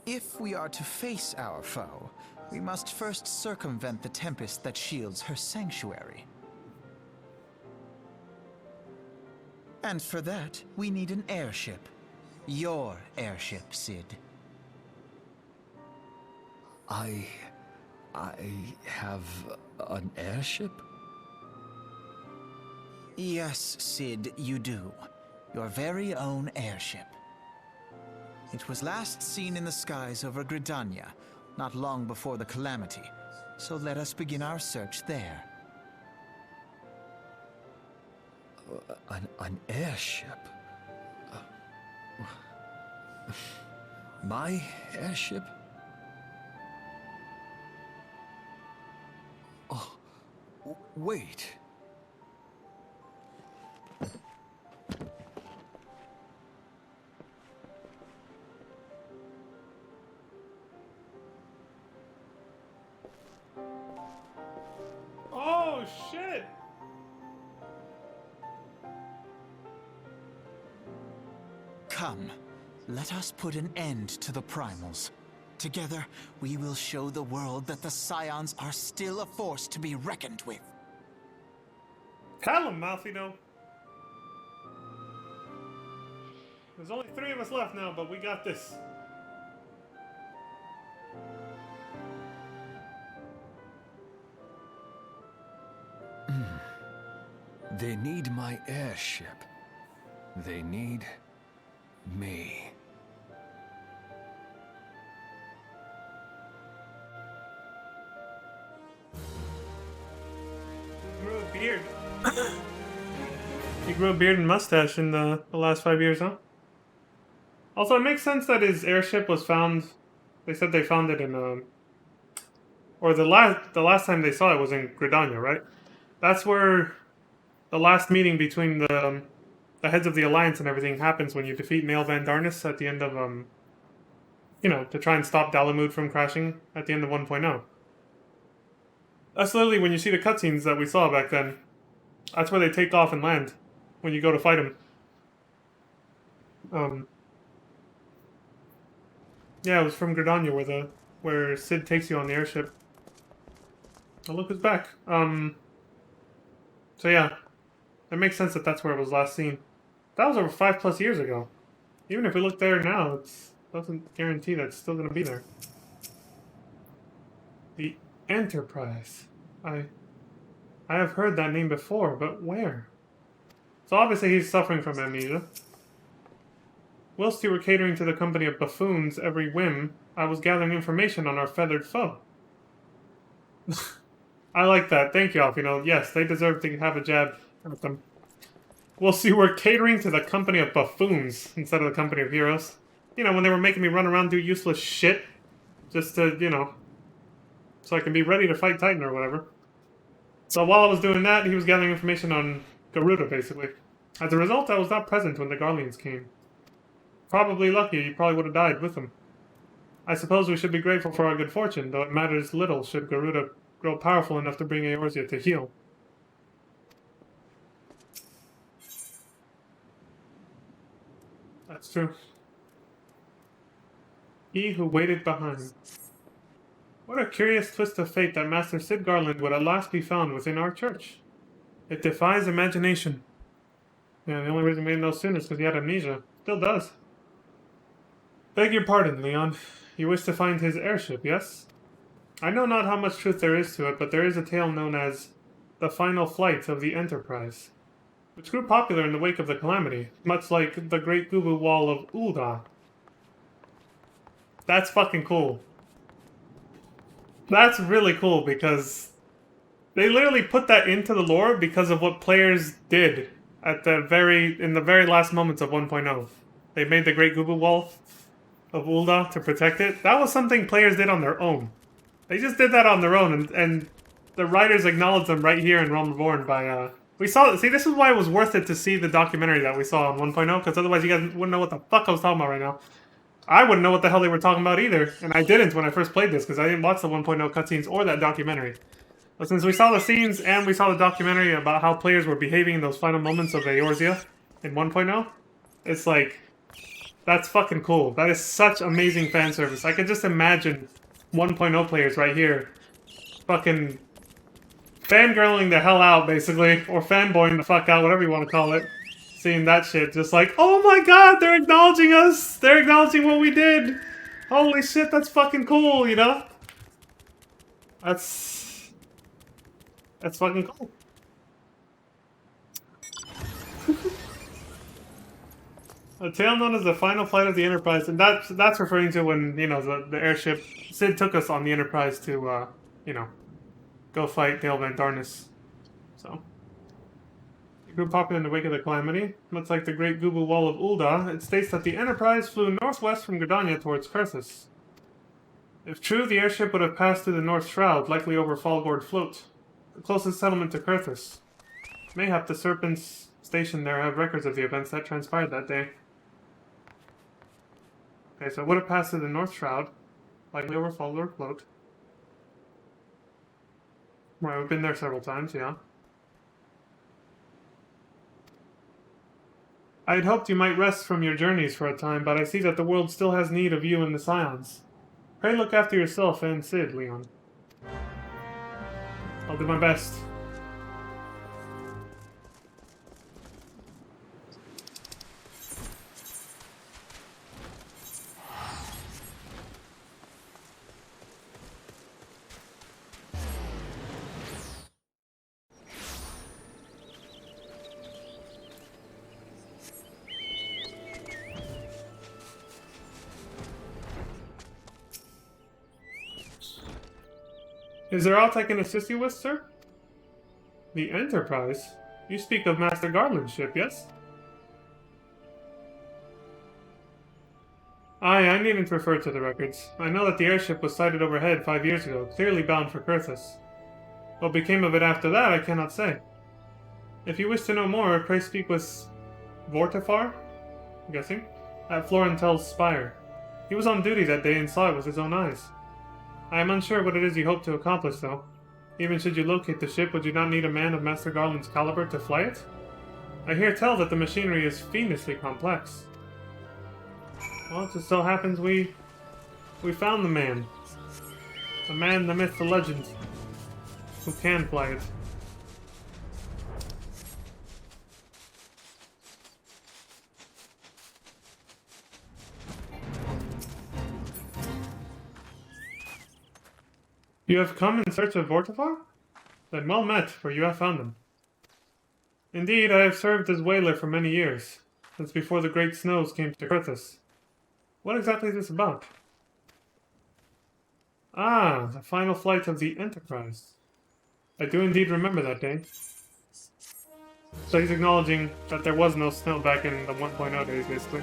If we are to face our foe, we must first circumvent the tempest that shields her sanctuary. And for that, we need an airship. Your airship, Sid. I have an airship? Yes, Sid, you do. Your very own airship. It was last seen in the skies over Gridania, not long before the calamity. So let us begin our search there. An airship? My airship? Oh, wait. Oh shit! Come, let us put an end to the primals. Together, we will show the world that the Scions are still a force to be reckoned with. Tell him, Malfino. There's only 3 of us left now, but we got this. They need my airship. They need me. He grew a beard. He grew a beard and mustache in the last 5 years, huh? Also, it makes sense that his airship was found. They said they found it in or the last time they saw it was in Gridania, right? That's where the last meeting between the heads of the Alliance and everything happens, when you defeat Nail Van Darnus at the end of you know, to try and stop Dalamud from crashing at the end of 1.0. That's literally when you see the cutscenes that we saw back then. That's where they take off and land when you go to fight him. Yeah, it was from Gridania where Sid takes you on the airship. Oh, look who's back. So yeah, it makes sense that that's where it was last seen. That was over 5+ years ago. Even if we look there now, it doesn't guarantee that it's still going to be there. The Enterprise. I have heard that name before, but where? So obviously he's suffering from amnesia. Whilst you were catering to the company of buffoons every whim, I was gathering information on our feathered foe. I like that. Thank you, Alfino. Yes, they deserve to have a jab at them. Whilst you were catering to the company of buffoons instead of the company of heroes. You know, when they were making me run around do useless shit. Just to, you know, so I can be ready to fight Titan or whatever. So while I was doing that, he was gathering information on Garuda, basically. As a result, I was not present when the Garleans came. Probably lucky, you probably would have died with them. I suppose we should be grateful for our good fortune, though it matters little should Garuda grow powerful enough to bring Eorzea to heel. That's true. He who waited behind. What a curious twist of fate that Master Sid Garland would at last be found within our church. It defies imagination. Yeah, the only reason we didn't know sooner is because he had amnesia. Still does. Beg your pardon, Leon. You wish to find his airship, yes? I know not how much truth there is to it, but there is a tale known as the final flight of the Enterprise, which grew popular in the wake of the calamity, much like the Great Gubu Wall of Ulda. That's fucking cool. That's really cool, because they literally put that into the lore because of what players did at in the very last moments of 1.0. They made the Great Gubu Wall of Ulda to protect it. That was something players did on their own. They just did that on their own, and the writers acknowledged them right here in Realm Reborn by, see, this is why it was worth it to see the documentary that we saw on 1.0, because otherwise you guys wouldn't know what the fuck I was talking about right now. I wouldn't know what the hell they were talking about either, and I didn't when I first played this, because I didn't watch the 1.0 cutscenes or that documentary. But since we saw the scenes and we saw the documentary about how players were behaving in those final moments of Eorzea in 1.0, it's like, that's fucking cool. That is such amazing fan service. I could just imagine 1.0 players right here fucking fangirling the hell out, basically, or fanboying the fuck out, whatever you want to call it. Seeing that shit, just like, oh my god, they're acknowledging us! They're acknowledging what we did! Holy shit, that's fucking cool, you know? That's fucking cool. A tale known as the final flight of the Enterprise, and that's referring to when, you know, the airship, Sid took us on the Enterprise to, you know, go fight Dale Van Darnus. So. It grew popular in the wake of the calamity. Much like the Great Gubu Wall of Ulda, it states that the Enterprise flew northwest from Gridania towards Kurthus. If true, the airship would have passed through the North Shroud, likely over Falgord Float, the closest settlement to Kurthus. Mayhap the Serpents stationed there have records of the events that transpired that day. Okay, so it would have passed through the North Shroud, likely over Falgord Float. Right, we've been there several times, yeah. I had hoped you might rest from your journeys for a time, but I see that the world still has need of you and the Scions. Pray look after yourself and Sid, Leon. I'll do my best. Is there aught I can assist you with, sir? The Enterprise? You speak of Master Garland's ship, yes? Aye, I needn't refer to the records. I know that the airship was sighted overhead 5 years ago, clearly bound for Kurthus. What became of it after that, I cannot say. If you wish to know more, pray speak with Vortifar, I'm guessing, at Florentel's Spire. He was on duty that day and saw it with his own eyes. I am unsure what it is you hope to accomplish, though. Even should you locate the ship, would you not need a man of Master Garland's caliber to fly it? I hear tell that the machinery is fiendishly complex. Well, it just so happens we found the man. The man, the myth, the legend, who can fly it. You have come in search of Vortifar? Then well met, for you have found him. Indeed, I have served as whaler for many years, since before the great snows came to Kurthus. What exactly is this about? Ah, the final flight of the Enterprise. I do indeed remember that day. So he's acknowledging that there was no snow back in the 1.0 days, basically.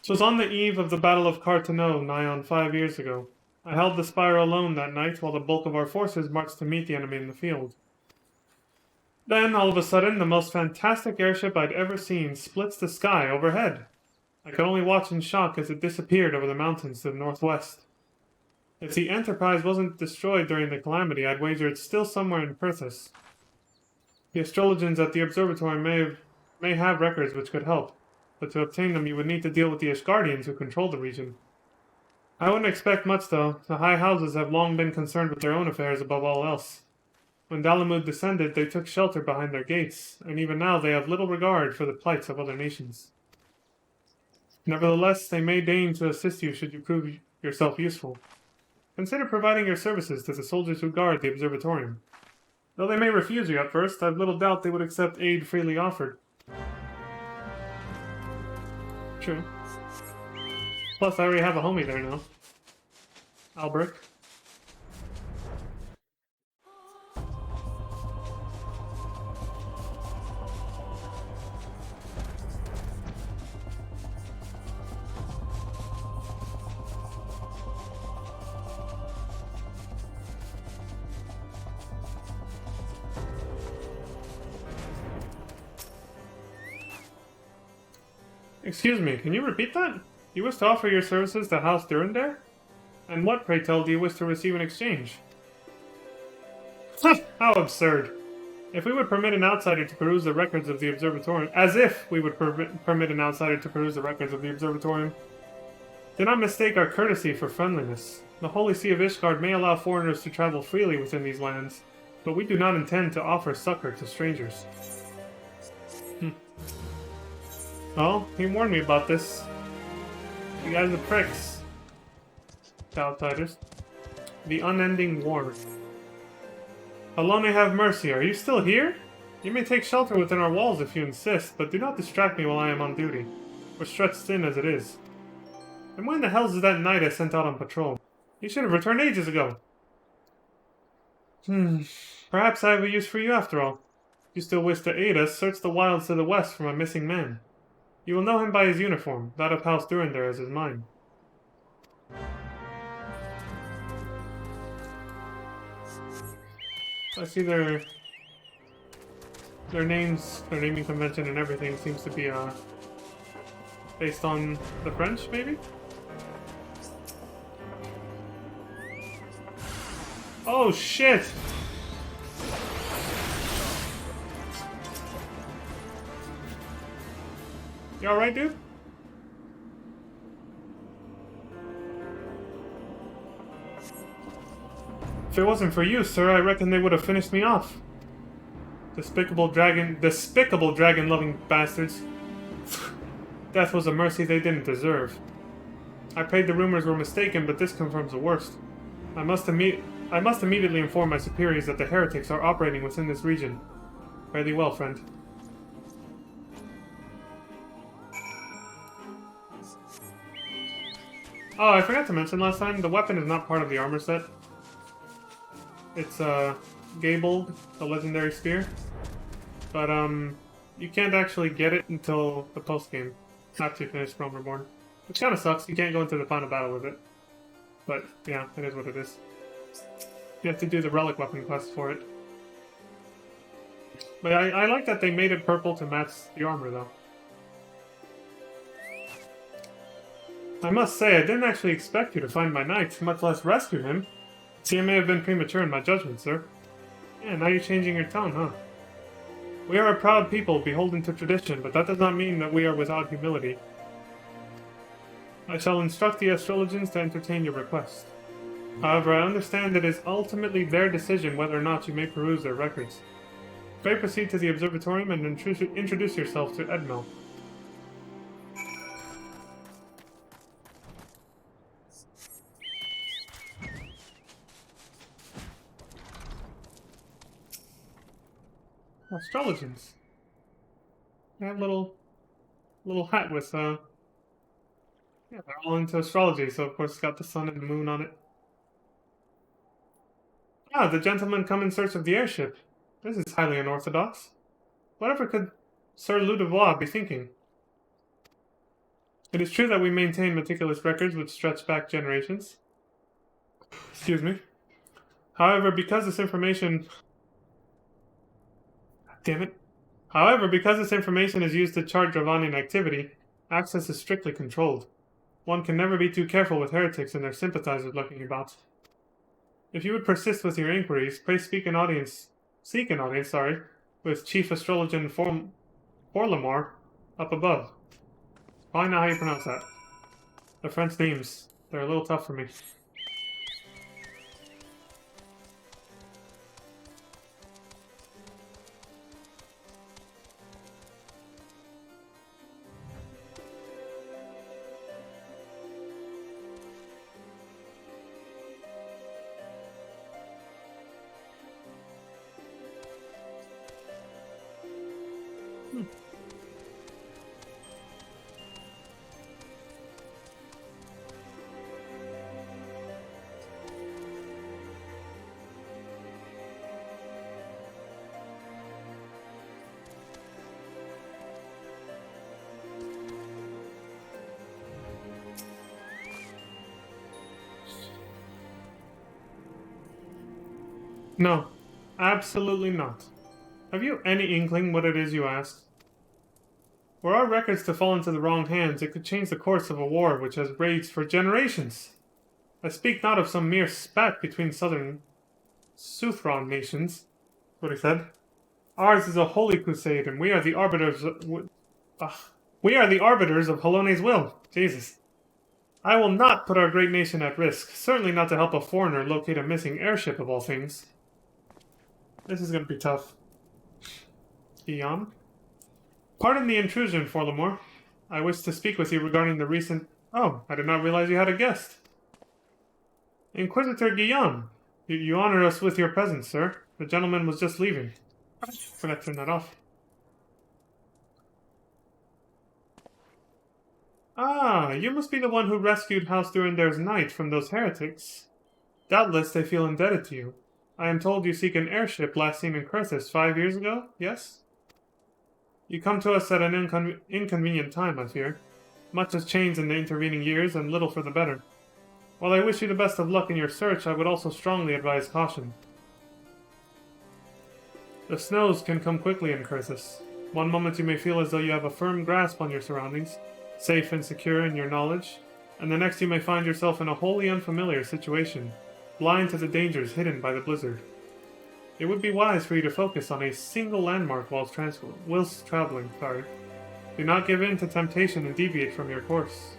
It was on the eve of the Battle of Carteneau, nigh on 5 years ago. I held the spire alone that night while the bulk of our forces marched to meet the enemy in the field. Then, all of a sudden, the most fantastic airship I'd ever seen splits the sky overhead. I could only watch in shock as it disappeared over the mountains to the northwest. If the Enterprise wasn't destroyed during the calamity, I'd wager it's still somewhere in Kurthus. The astrologans at the observatory may have records which could help, but to obtain them you would need to deal with the Ishgardians who control the region. I wouldn't expect much, though. The high houses have long been concerned with their own affairs above all else. When Dalamud descended, they took shelter behind their gates, and even now they have little regard for the plights of other nations. Nevertheless, they may deign to assist you should you prove yourself useful. Consider providing your services to the soldiers who guard the observatorium. Though they may refuse you at first, I've little doubt they would accept aid freely offered. True. Plus, I already have a homie there now. Albrecht. Excuse me, can you repeat that? You wish to offer your services to House Durandare? And what, pray tell, do you wish to receive in exchange? How absurd. If we would permit an outsider to peruse the records of the observatorium, as if we would permit an outsider to peruse the records of the observatorium, do not mistake our courtesy for friendliness. The Holy See of Ishgard may allow foreigners to travel freely within these lands, but we do not intend to offer succor to strangers. Oh, he warned me about this. You guys are pricks. The outsiders. The unending war. Allah may have mercy. Are you still here? You may take shelter within our walls if you insist, but do not distract me while I am on duty. We're stretched thin as it is. And when the hell is that knight I sent out on patrol? He should have returned ages ago. Perhaps I have a use for you after all. If you still wish to aid us, search the wilds to the west for my missing man. You will know him by his uniform. That of House Durandar is mine. I see their names, their naming convention and everything seems to be based on the French, maybe? Oh shit! You alright, dude? If it wasn't for you, sir, I reckon they would have finished me off. Despicable dragon-loving bastards. Death was a mercy they didn't deserve. I prayed the rumors were mistaken, but this confirms the worst. I must immediately inform my superiors that the heretics are operating within this region. Fare thee well, friend. Oh, I forgot to mention last time, the weapon is not part of the armor set. It's, Gabled, the legendary spear. But, you can't actually get it until the post-game. Not to finish Reborn. Which kinda sucks, you can't go into the final battle with it. But, yeah, it is what it is. You have to do the relic weapon quest for it. But I like that they made it purple to match the armor, though. I must say, I didn't actually expect you to find my knight, much less rescue him. See, I may have been premature in my judgment, sir. Yeah, now you're changing your tone, huh? We are a proud people, beholden to tradition, but that does not mean that we are without humility. I shall instruct the astrologians to entertain your request. However, I understand it is ultimately their decision whether or not you may peruse their records. Pray proceed to the observatorium and introduce yourself to Edmel. Astrologians. That little hat with yeah, they're all into astrology, so of course it's got the sun and the moon on it. Ah, the gentlemen come in search of the airship. This is highly unorthodox. Whatever could Sir Ludovois be thinking? It is true that we maintain meticulous records which stretch back generations. Excuse me. However, because this information... Damn it. However, because this information is used to chart Dravanian activity, access is strictly controlled. One can never be too careful with heretics and their sympathizers lurking about. If you would persist with your inquiries, pray seek an audience, with Chief Astrologian Forlamar up above. Probably not how you pronounce that. The French names, they're a little tough for me. No, absolutely not. Have you any inkling what it is you asked? Were our records to fall into the wrong hands, it could change the course of a war which has raged for generations. I speak not of some mere spat between southern Suthron nations, what he said. Ours is a holy crusade, and we are the arbiters we are the arbiters of Halone's will. Jesus. I will not put our great nation at risk, certainly not to help a foreigner locate a missing airship of all things. This is going to be tough. Eon? Pardon the intrusion, Forlamore. I wish to speak with you regarding the recent... Oh, I did not realize you had a guest. Inquisitor Guillaume, you honor us with your presence, sir. The gentleman was just leaving. Forgot to turn that off. Ah, you must be the one who rescued House Durendair's knight from those heretics. Doubtless they feel indebted to you. I am told you seek an airship last seen in Curthis 5 years ago, yes? You come to us at an inconvenient time, I fear. Much has changed in the intervening years, and little for the better. While I wish you the best of luck in your search, I would also strongly advise caution. The snows can come quickly in Curthis. One moment you may feel as though you have a firm grasp on your surroundings, safe and secure in your knowledge, and the next you may find yourself in a wholly unfamiliar situation, blind to the dangers hidden by the blizzard. It would be wise for you to focus on a single landmark whilst traveling. Do not give in to temptation and deviate from your course.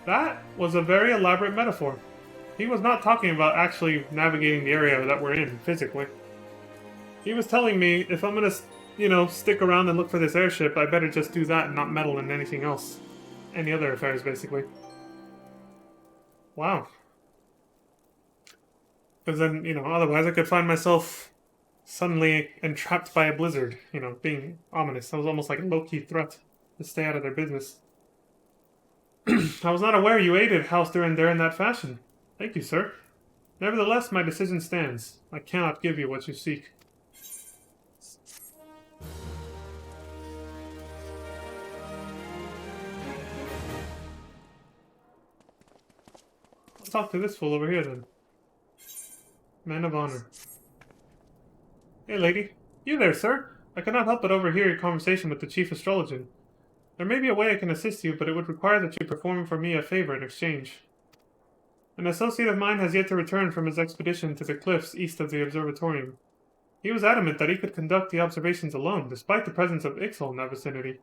That was a very elaborate metaphor. He was not talking about actually navigating the area that we're in, physically. He was telling me, if I'm gonna, stick around and look for this airship, I better just do that and not meddle in anything else. Any other affairs, basically. Wow. Because then, otherwise I could find myself suddenly entrapped by a blizzard, being ominous. That was almost like a low-key threat to stay out of their business. I was not aware you aided House Durendair in that fashion. Thank you, sir. Nevertheless, my decision stands. I cannot give you what you seek. Let's talk to this fool over here, then. Man of honor. Hey, lady. You there, sir? I cannot help but overhear your conversation with the chief astrologian. There may be a way I can assist you, but it would require that you perform for me a favor in exchange. An associate of mine has yet to return from his expedition to the cliffs east of the observatorium. He was adamant that he could conduct the observations alone, despite the presence of Ixal in that vicinity.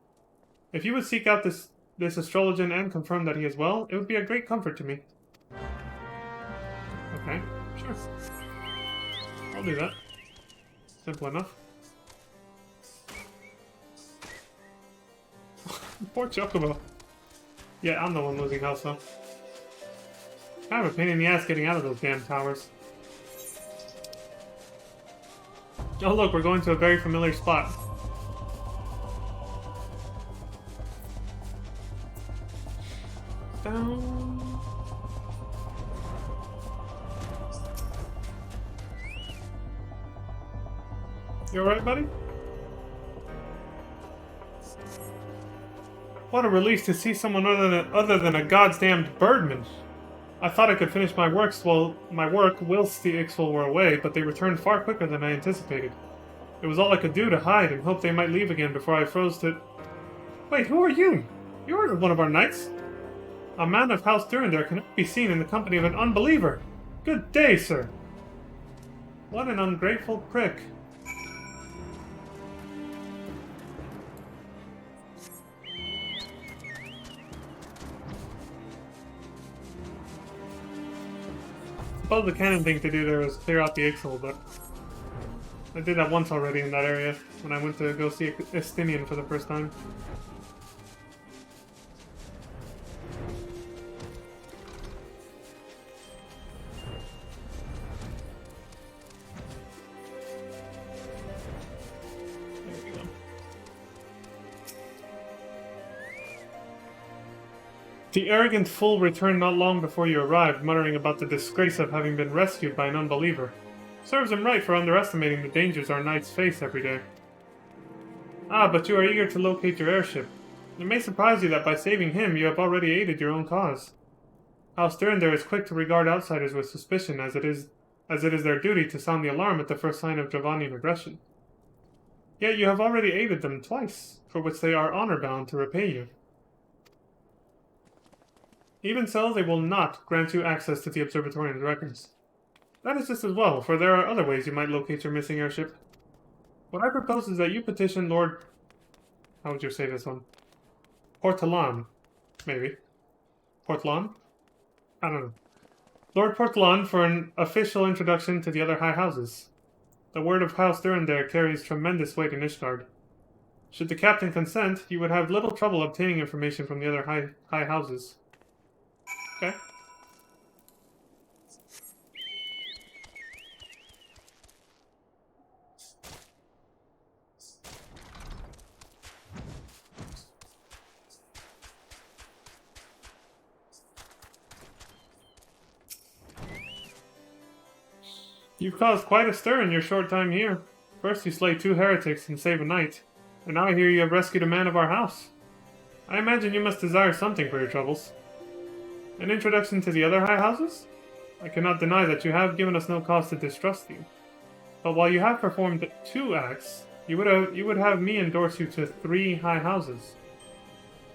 If you would seek out this astrologian and confirm that he is well, it would be a great comfort to me. Okay, sure. I'll do that. Simple enough. Poor Chocobo. Yeah, I'm the one losing health, though. Kind of a pain in the ass getting out of those damn towers. Oh look, we're going to a very familiar spot. Down. You alright, buddy? What a relief to see someone other than a goddamned birdman. I thought I could finish my work whilst the Ixal were away, but they returned far quicker than I anticipated. It was all I could do to hide and hope they might leave again before I froze to... Wait, who are you? You aren't one of our knights. A man of House Durendair cannot be seen in the company of an unbeliever. Good day, sir. What an ungrateful prick. I suppose the canon thing to do there was clear out the Ixal, but I did that once already in that area when I went to go see Estinian for the first time. There we go. The arrogant fool returned not long before you arrived, muttering about the disgrace of having been rescued by an unbeliever. Serves him right for underestimating the dangers our knights face every day. Ah, but you are eager to locate your airship. It may surprise you that by saving him, you have already aided your own cause. House Durendair is quick to regard outsiders with suspicion, as it is their duty to sound the alarm at the first sign of Dravanian aggression. Yet you have already aided them twice, for which they are honor-bound to repay you. Even so, they will not grant you access to the Observatorium's records. That is just as well, for there are other ways you might locate your missing airship. What I propose is that you petition Lord... How would you say this one? Portolan, maybe. Portlan? I don't know. Lord Portlan for an official introduction to the other high houses. The word of House Durandare carries tremendous weight in Ishgard. Should the captain consent, you would have little trouble obtaining information from the other high houses. Okay. You've caused quite a stir in your short time here. First you slay 2 heretics and save a knight, and now I hear you have rescued a man of our house. I imagine you must desire something for your troubles. An introduction to the other high houses? I cannot deny that you have given us no cause to distrust you. But while you have performed 2 acts, you would have me endorse you to 3 high houses.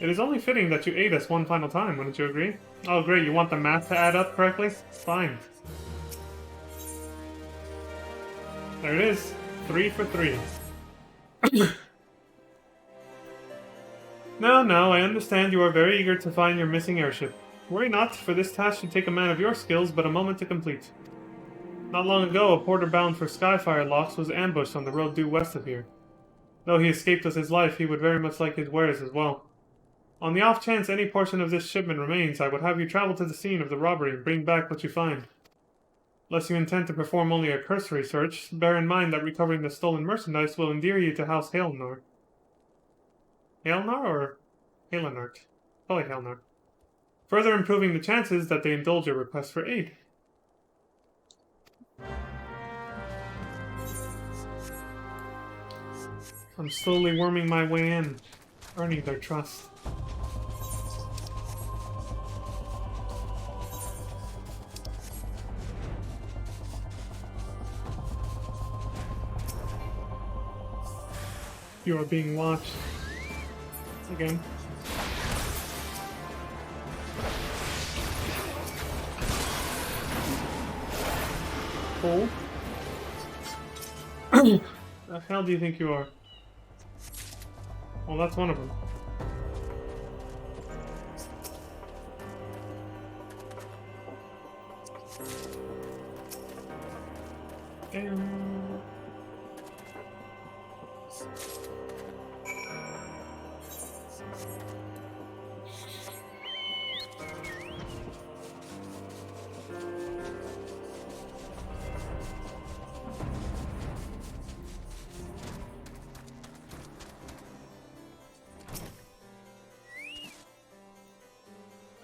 It is only fitting that you aid us one final time, wouldn't you agree? Oh great, you want the math to add up correctly? Fine. There it is. 3 for 3. No, I understand you are very eager to find your missing airship. Worry not, for this task should take a man of your skills but a moment to complete. Not long ago, a porter bound for Skyfire locks was ambushed on the road due west of here. Though he escaped with his life, he would very much like his wares as well. On the off chance any portion of this shipment remains, I would have you travel to the scene of the robbery and bring back what you find. Unless you intend to perform only a cursory search, bear in mind that recovering the stolen merchandise will endear you to House Haelnar. Haelnar or Haelanart? Probably Haelnar. Further improving the chances that they indulge your request for aid. I'm slowly worming my way in, earning their trust. You are being watched. Again. Oh. The hell do you think you are? Well, that's one of them.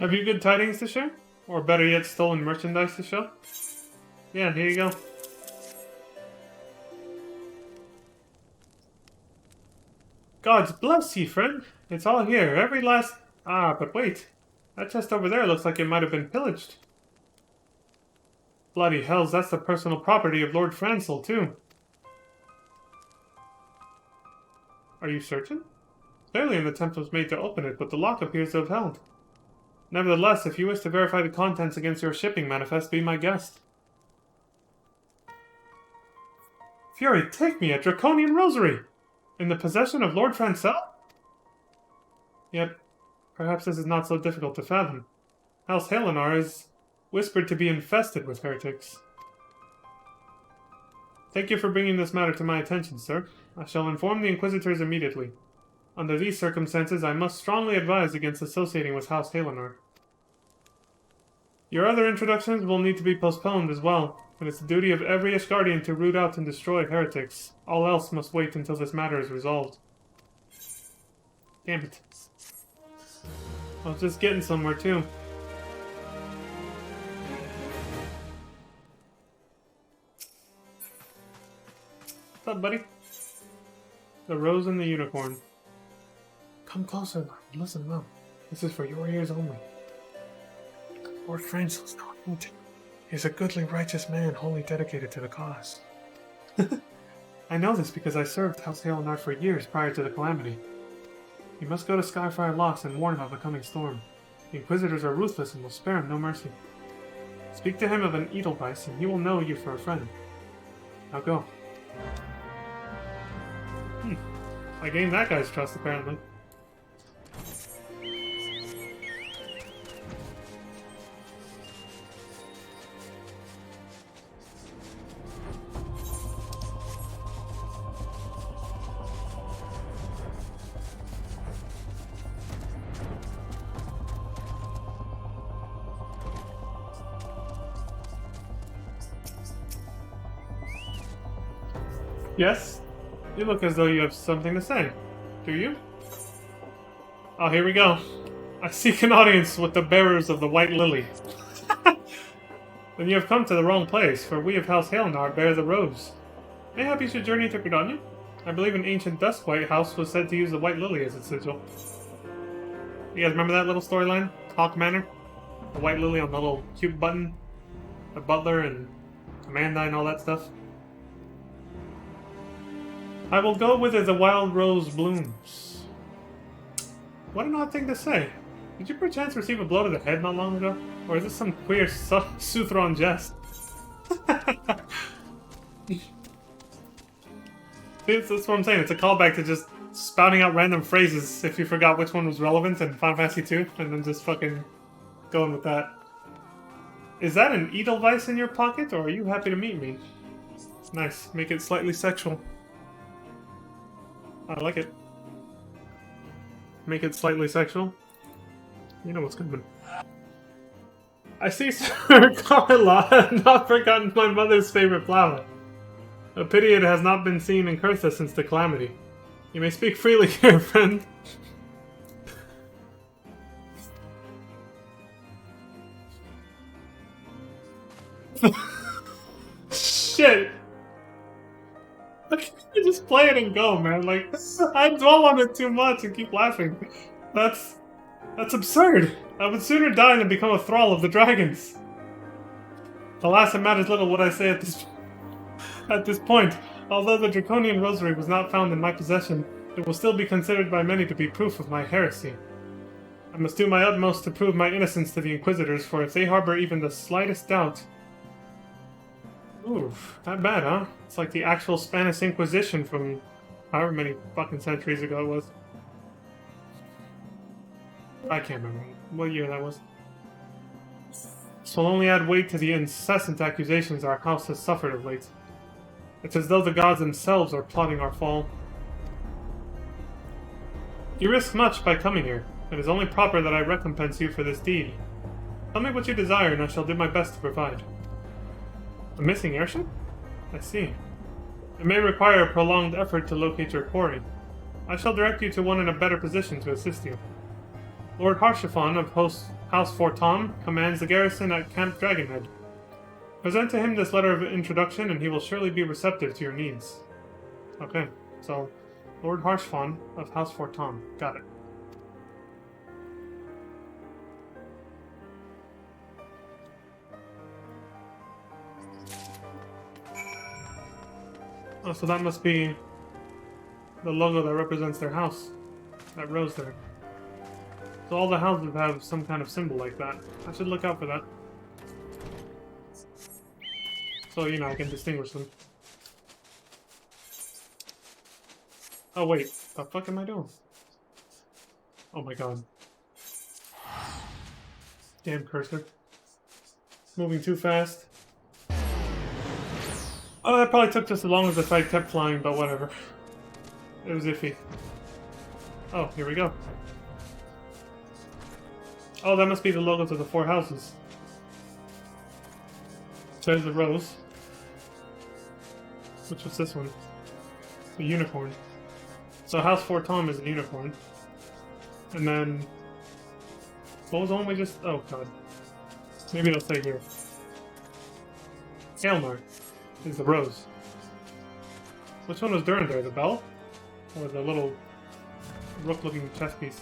Have you good tidings to share? Or better yet, stolen merchandise to show? Yeah, here you go. God's bless you, friend. It's all here. Every last... Ah, but wait. That chest over there looks like it might have been pillaged. Bloody hells, that's the personal property of Lord Francel, too. Are you certain? Clearly an attempt was made to open it, but the lock appears to have held. Nevertheless, if you wish to verify the contents against your shipping manifest, be my guest. Fury, take me, a draconian rosary! In the possession of Lord Francel? Yet, perhaps this is not so difficult to fathom. House Haelannar is whispered to be infested with heretics. Thank you for bringing this matter to my attention, sir. I shall inform the Inquisitors immediately. Under these circumstances, I must strongly advise against associating with House Haelannar. Your other introductions will need to be postponed as well. It is the duty of every Ishgardian to root out and destroy heretics. All else must wait until this matter is resolved. Damn it. I was just getting somewhere, too. What's up, buddy? The Rose and the Unicorn. Come closer, Lord. Listen well. This is for your ears only. Lord Francel's not anointed. He is a goodly, righteous man, wholly dedicated to the cause. I know this because I served House Haelannar for years prior to the calamity. You must go to Skyfire Locks and warn of the coming storm. The Inquisitors are ruthless and will spare him no mercy. Speak to him of an Edelweiss, and he will know you for a friend. Now go. I gained that guy's trust, apparently. Yes? You look as though you have something to say. Do you? Oh, here we go. I seek an audience with the bearers of the White Lily. Then you have come to the wrong place, for we of House Hailnar bear the rose. Mayhap you should journey to Gridania? I believe an ancient Duskwhite house was said to use the White Lily as its sigil. You guys remember that little storyline? Hawk Manor? The White Lily on the little cute button? The butler and Amanda and all that stuff? I will go whither the wild rose blooms. What an odd thing to say. Did you perchance receive a blow to the head not long ago? Or is this some queer Suthron jest? That's what I'm saying, it's a callback to just spouting out random phrases if you forgot which one was relevant in Final Fantasy 2, and then just fucking going with that. Is that an Edelweiss in your pocket, or are you happy to meet me? Nice, make it slightly sexual. I like it. Make it slightly sexual. You know what's coming. I see Sir Carla had not forgotten my mother's favorite flower. A pity it has not been seen in Kurtha since the calamity. You may speak freely here, friend. Shit! Just play it and go, man. Like, I dwell on it too much and keep laughing. That's absurd. I would sooner die than become a thrall of the dragons. Alas, it matters little what I say at this point. Although the draconian rosary was not found in my possession, it will still be considered by many to be proof of my heresy. I must do my utmost to prove my innocence to the Inquisitors, for if they harbor even the slightest doubt... Oof, that bad, huh? It's like the actual Spanish Inquisition from however many fucking centuries ago it was. I can't remember what year that was. This will only add weight to the incessant accusations our house has suffered of late. It's as though the gods themselves are plotting our fall. You risk much by coming here. It is only proper that I recompense you for this deed. Tell me what you desire, and I shall do my best to provide. A missing airship? I see. It may require a prolonged effort to locate your quarry. I shall direct you to one in a better position to assist you. Lord Harshaphon of House Fortom commands the garrison at Camp Dragonhead. Present to him this letter of introduction, and he will surely be receptive to your needs. Okay, so Lord Harshaphon of House Fortom. Got it. Oh, so that must be the logo that represents their house. That rose there. So all the houses have some kind of symbol like that. I should look out for that. So, you know, I can distinguish them. Oh wait, the fuck am I doing? Oh my god. Damn cursor. Moving too fast. Oh, that probably took just as long as if I kept flying, but whatever. It was iffy. Oh, here we go. Oh, that must be the logos of the four houses. So there's the rose. Which was this one? The unicorn. So House Fortom is a unicorn. And then... what was the one we just... oh god. Maybe it'll say here. Hailnar is the rose. Which one was Durandar? The bell? Or the little rook-looking chess piece?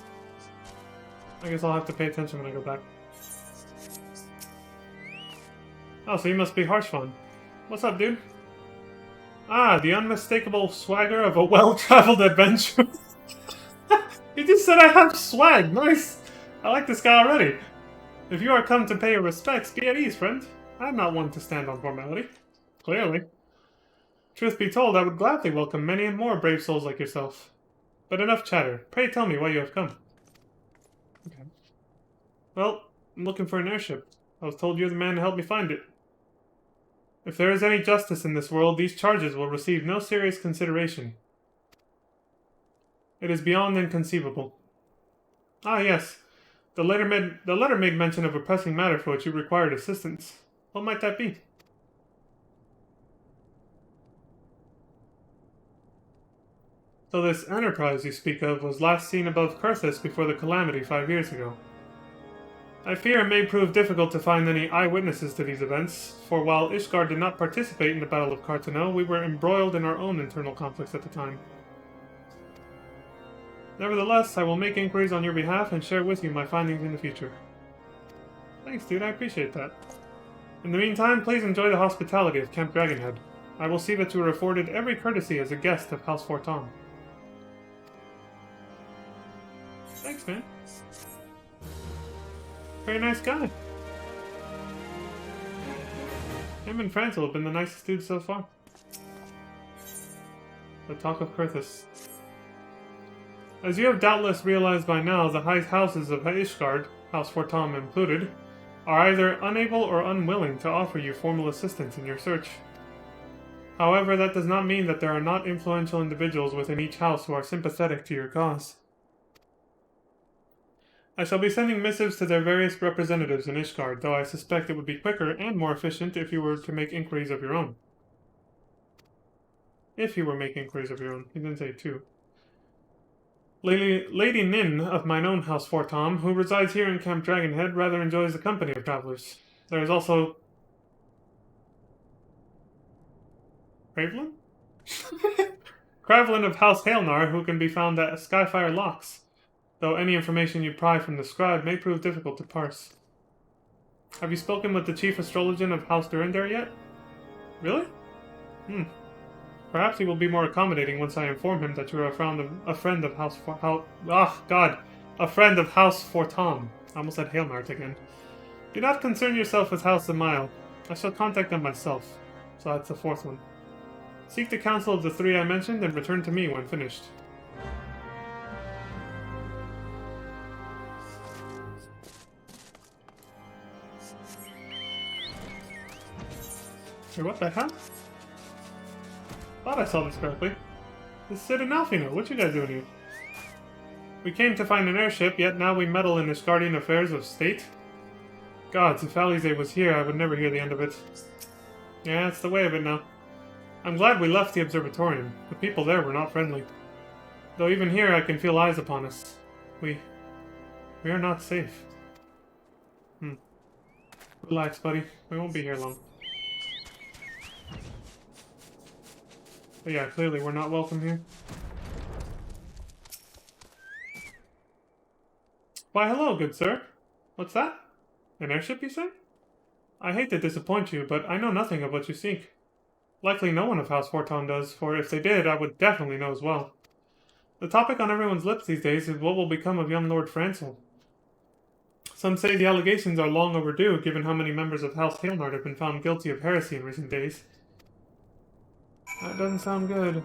I guess I'll have to pay attention when I go back. Oh, so you must be Harshfon. What's up, dude? Ah, the unmistakable swagger of a well-traveled adventurer. You just said I have swag. Nice. I like this guy already. If you are come to pay your respects, be at ease, friend. I am not one to stand on formality. Clearly. Truth be told, I would gladly welcome many and more brave souls like yourself. But enough chatter. Pray tell me why you have come. Okay. Well, I'm looking for an airship. I was told you're the man to help me find it. If there is any justice in this world, these charges will receive no serious consideration. It is beyond inconceivable. Ah, yes. The letter made mention of a pressing matter for which you required assistance. What might that be? So this enterprise you speak of was last seen above Kurthis before the calamity 5 years ago. I fear it may prove difficult to find any eyewitnesses to these events, for while Ishgard did not participate in the Battle of Cartano, we were embroiled in our own internal conflicts at the time. Nevertheless, I will make inquiries on your behalf and share with you my findings in the future. Thanks, dude, I appreciate that. In the meantime, please enjoy the hospitality of Camp Dragonhead. I will see that you are afforded every courtesy as a guest of House Forton. Thanks, man. Very nice guy. Him and Franzel have been the nicest dudes so far. The talk of Kurthis. As you have doubtless realized by now, the high houses of Ishgard, House Fortom included, are either unable or unwilling to offer you formal assistance in your search. However, that does not mean that there are not influential individuals within each house who are sympathetic to your cause. I shall be sending missives to their various representatives in Ishgard, though I suspect it would be quicker and more efficient if you were to make inquiries of your own. If you were making inquiries of your own. He didn't say two. Lady Nin of mine own house Fortom, who resides here in Camp Dragonhead, rather enjoys the company of travelers. There is also... Cravelin? Cravelin of House Hailnar, who can be found at Skyfire Locks, though any information you pry from the scribe may prove difficult to parse. Have you spoken with the chief astrologian of House Durandar yet? Really? Perhaps he will be more accommodating once I inform him that you are a friend of House Fortom. I almost said Hailmart again. Do not concern yourself with House Amail. I shall contact them myself. So that's the fourth one. Seek the counsel of the three I mentioned and return to me when finished. Hey, what the hell? Thought I saw this correctly. This is Sid and Alfino. What you guys doing here? We came to find an airship, yet now we meddle in Ishgardian affairs of state? Gods, if Alize was here, I would never hear the end of it. Yeah, it's the way of it now. I'm glad we left the observatorium. The people there were not friendly. Though even here I can feel eyes upon us. We are not safe. Relax, buddy. We won't be here long. But yeah, clearly we're not welcome here. Why, hello, good sir. What's that? An airship, you say? I hate to disappoint you, but I know nothing of what you seek. Likely no one of House Forton does, for if they did, I would definitely know as well. The topic on everyone's lips these days is what will become of young Lord Franzel. Some say the allegations are long overdue, given how many members of House Hailnard have been found guilty of heresy in recent days. That doesn't sound good.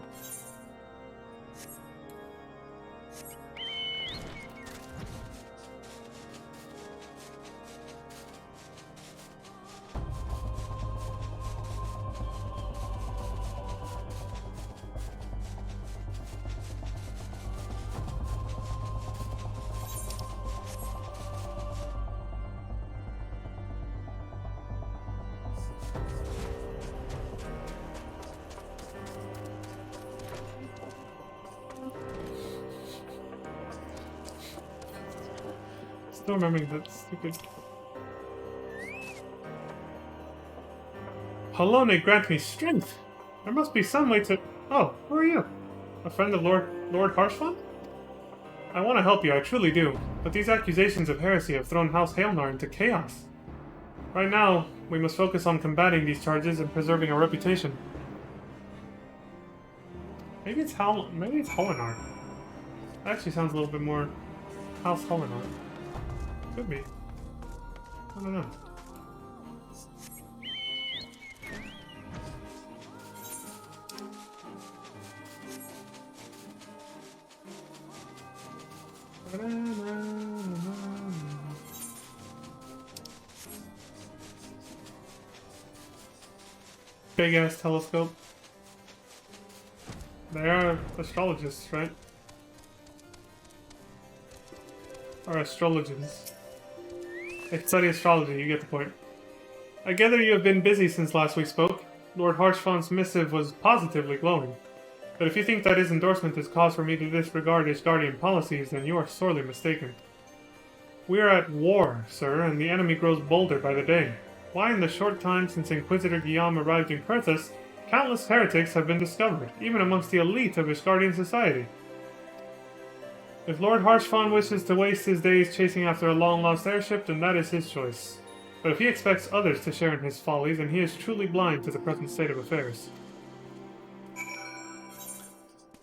Still remembering that stupid... Halone, grant me strength! There must be some way to... Oh, who are you? A friend of Lord Harshfun? I want to help you, I truly do. But these accusations of heresy have thrown House Hailnar into chaos. Right now, we must focus on combating these charges and preserving our reputation. Maybe it's Holinar. That actually sounds a little bit more House Holinar. Could be. I don't know. Big ass telescope. They are astrologists, right? Or astrologians. They study astrology, you get the point. I gather you have been busy since last we spoke. Lord Harshfond's missive was positively glowing. But if you think that his endorsement is cause for me to disregard Ishgardian policies, then you are sorely mistaken. We are at war, sir, and the enemy grows bolder by the day. Why, in the short time since Inquisitor Guillaume arrived in Perthus, countless heretics have been discovered, even amongst the elite of Ishgardian society. If Lord Harshfond wishes to waste his days chasing after a long-lost airship, then that is his choice. But if he expects others to share in his folly, then he is truly blind to the present state of affairs.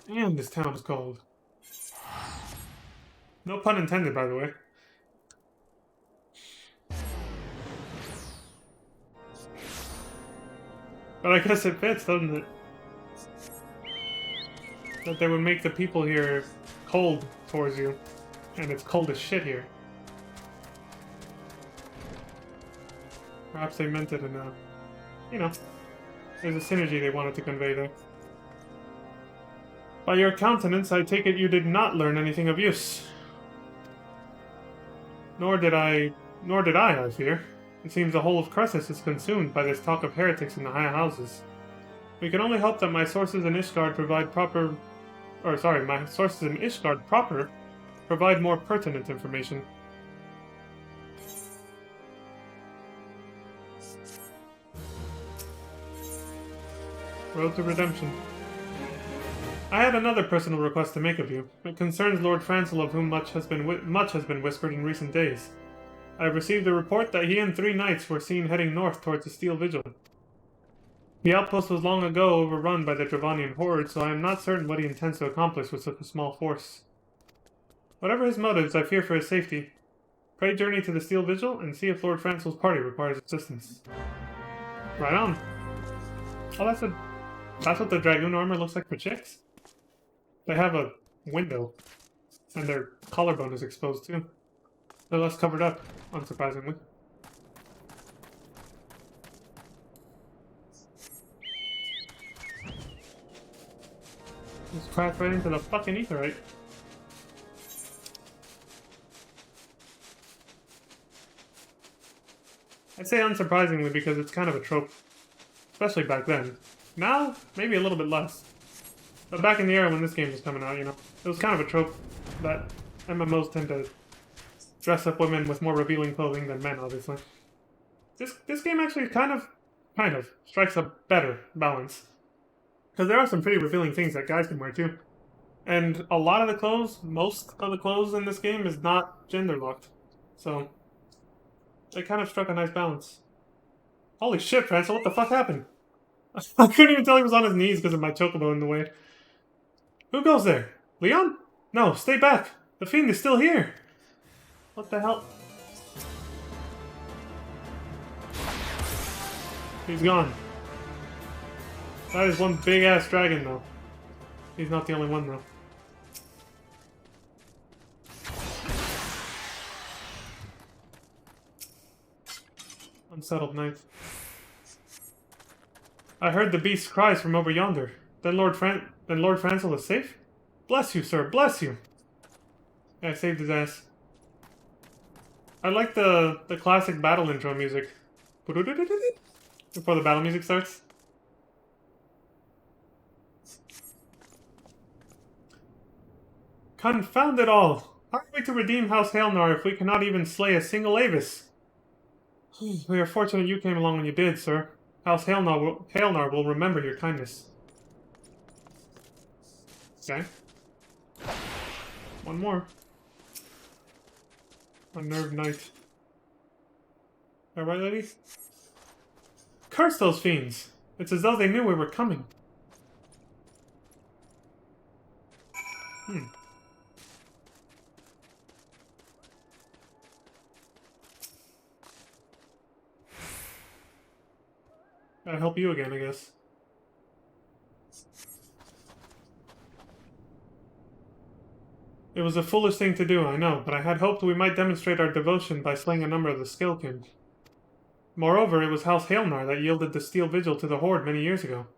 And this town is cold. No pun intended, by the way. But I guess it fits, doesn't it? That they would make the people here cold towards you. And it's cold as shit here. Perhaps they meant it in a... You know, there's a synergy they wanted to convey there. By your countenance, I take it you did not learn anything of use. Nor did I, I fear. It seems the whole of Cressus is consumed by this talk of heretics in the high houses. We can only hope that my sources in Ishgard proper provide more pertinent information. Road to Redemption. I had another personal request to make of you. It concerns Lord Francel, of whom much has been whispered in recent days. I have received a report that he and 3 knights were seen heading north towards the Steel Vigil. The outpost was long ago overrun by the Dravanian horde, so I am not certain what he intends to accomplish with such a small force. Whatever his motives, I fear for his safety. Pray journey to the Steel Vigil and see if Lord Francel's party requires assistance. Right on. Oh, that's what the Dragoon armor looks like for chicks? They have a window, and their collarbone is exposed too. They're less covered up, unsurprisingly. Just crash right into the fucking etherite. I say unsurprisingly because it's kind of a trope, especially back then. Now, maybe a little bit less. But back in the era when this game was coming out, you know, it was kind of a trope that MMOs tend to dress up women with more revealing clothing than men, obviously. This game actually kind of strikes a better balance. Because there are some pretty revealing things that guys can wear too. And a lot of the clothes, most of the clothes in this game is not gender locked. So, they kind of struck a nice balance. Holy shit, Francel, what the fuck happened? I couldn't even tell he was on his knees because of my chocobo in the way. Who goes there? Leon? No, stay back. The fiend is still here. What the hell? He's gone. That is one big-ass dragon, though. He's not the only one, though. Unsettled knight. I heard the beast's cries from over yonder. Then Lord Francel is safe? Bless you, sir, bless you! Yeah, I saved his ass. I like the classic battle intro music. Before the battle music starts. Confound it all! How are we to redeem House Hailnar if we cannot even slay a single Avis? We are fortunate you came along when you did, sir. House Hailnar will remember your kindness. Okay. One more. Unnerved knight. Alright, ladies? Curse those fiends! It's as though they knew we were coming. Gotta help you again, I guess. It was a foolish thing to do, I know, but I had hoped we might demonstrate our devotion by slaying a number of the Skillkin. Moreover, it was House Hailnar that yielded the Steel Vigil to the Horde many years ago.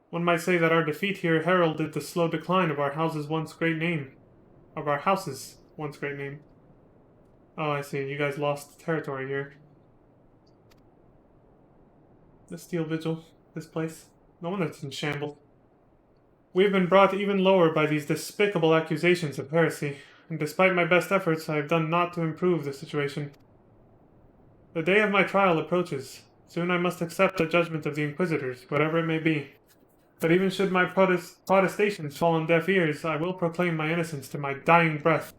One might say that our defeat here heralded the slow decline of our house's once great name. Oh, I see. You guys lost territory here. The Steel Vigil. This place. No wonder it's in shambles. We have been brought even lower by these despicable accusations of heresy, and despite my best efforts, I have done naught to improve the situation. The day of my trial approaches. Soon I must accept the judgment of the Inquisitors, whatever it may be. But even should my protestations fall on deaf ears, I will proclaim my innocence to my dying breath.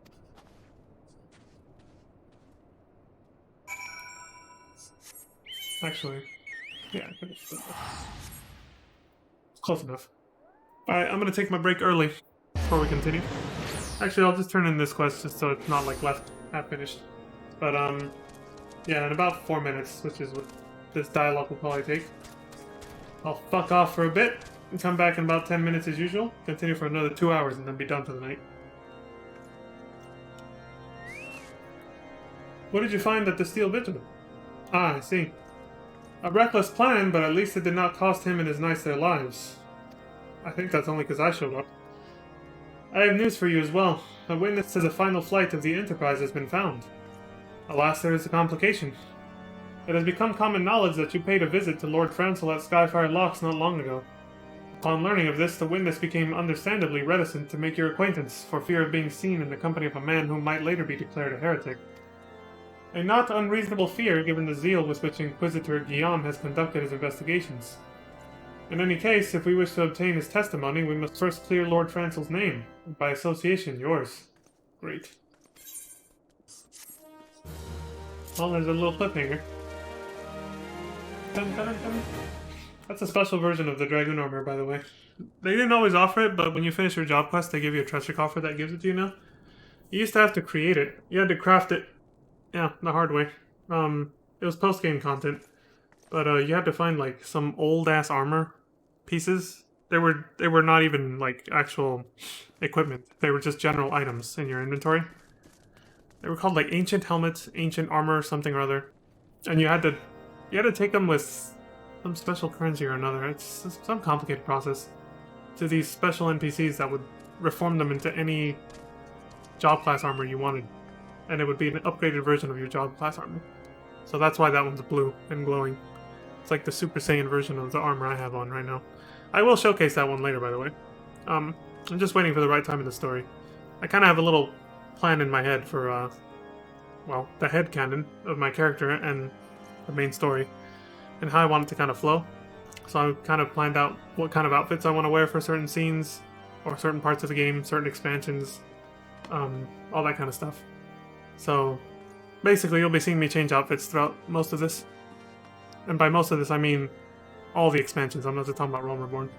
Actually, yeah, I could have. Close enough. Alright, I'm gonna take my break early before we continue. Actually, I'll just turn in this quest just so it's not like left half finished. But yeah, in about 4 minutes, which is what this dialogue will probably take. I'll fuck off for a bit and come back in about 10 minutes as usual. Continue for another 2 hours and then be done for the night. What did you find at the Steel Vigil? Ah, I see. A reckless plan, but at least it did not cost him and his knights their lives. I think that's only because I showed up. I have news for you as well. A witness to the final flight of the Enterprise has been found. Alas, there is a complication. It has become common knowledge that you paid a visit to Lord Francel at Skyfire Locks not long ago. Upon learning of this, the witness became understandably reticent to make your acquaintance, for fear of being seen in the company of a man who might later be declared a heretic. A not unreasonable fear, given the zeal with which Inquisitor Guillaume has conducted his investigations. In any case, if we wish to obtain his testimony, we must first clear Lord Francel's name, and by association, yours. Great. Well, there's a little cliffhanger. Dun, dun, dun. That's a special version of the Dragoon armor, by the way. They didn't always offer it, but when you finish your job quest, they give you a treasure coffer that gives it to you now. You used to have to create it. You had to craft it. Yeah, the hard way. It was post-game content. But you had to find like some old-ass armor pieces. They were not even like actual equipment. They were just general items in your inventory. They were called like ancient helmets, ancient armor, something or other. And you had to take them with some special currency or another. It's some complicated process to these special NPCs that would reform them into any job class armor you wanted. And it would be an upgraded version of your job class armor. So that's why that one's blue and glowing. It's like the Super Saiyan version of the armor I have on right now. I will showcase that one later, by the way. I'm just waiting for the right time in the story. I kind of have a little plan in my head for, well, the headcanon of my character and the main story, and how I want it to kind of flow. So I kind of planned out what kind of outfits I want to wear for certain scenes, or certain parts of the game, certain expansions, all that kind of stuff. So, basically, you'll be seeing me change outfits throughout most of this. And by most of this, I mean all the expansions. I'm not just talking about Realm Reborn.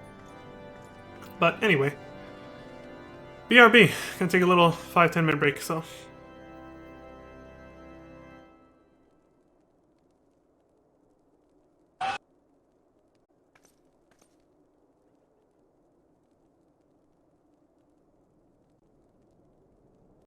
But anyway, BRB. Gonna take a little 5-10 minute break, so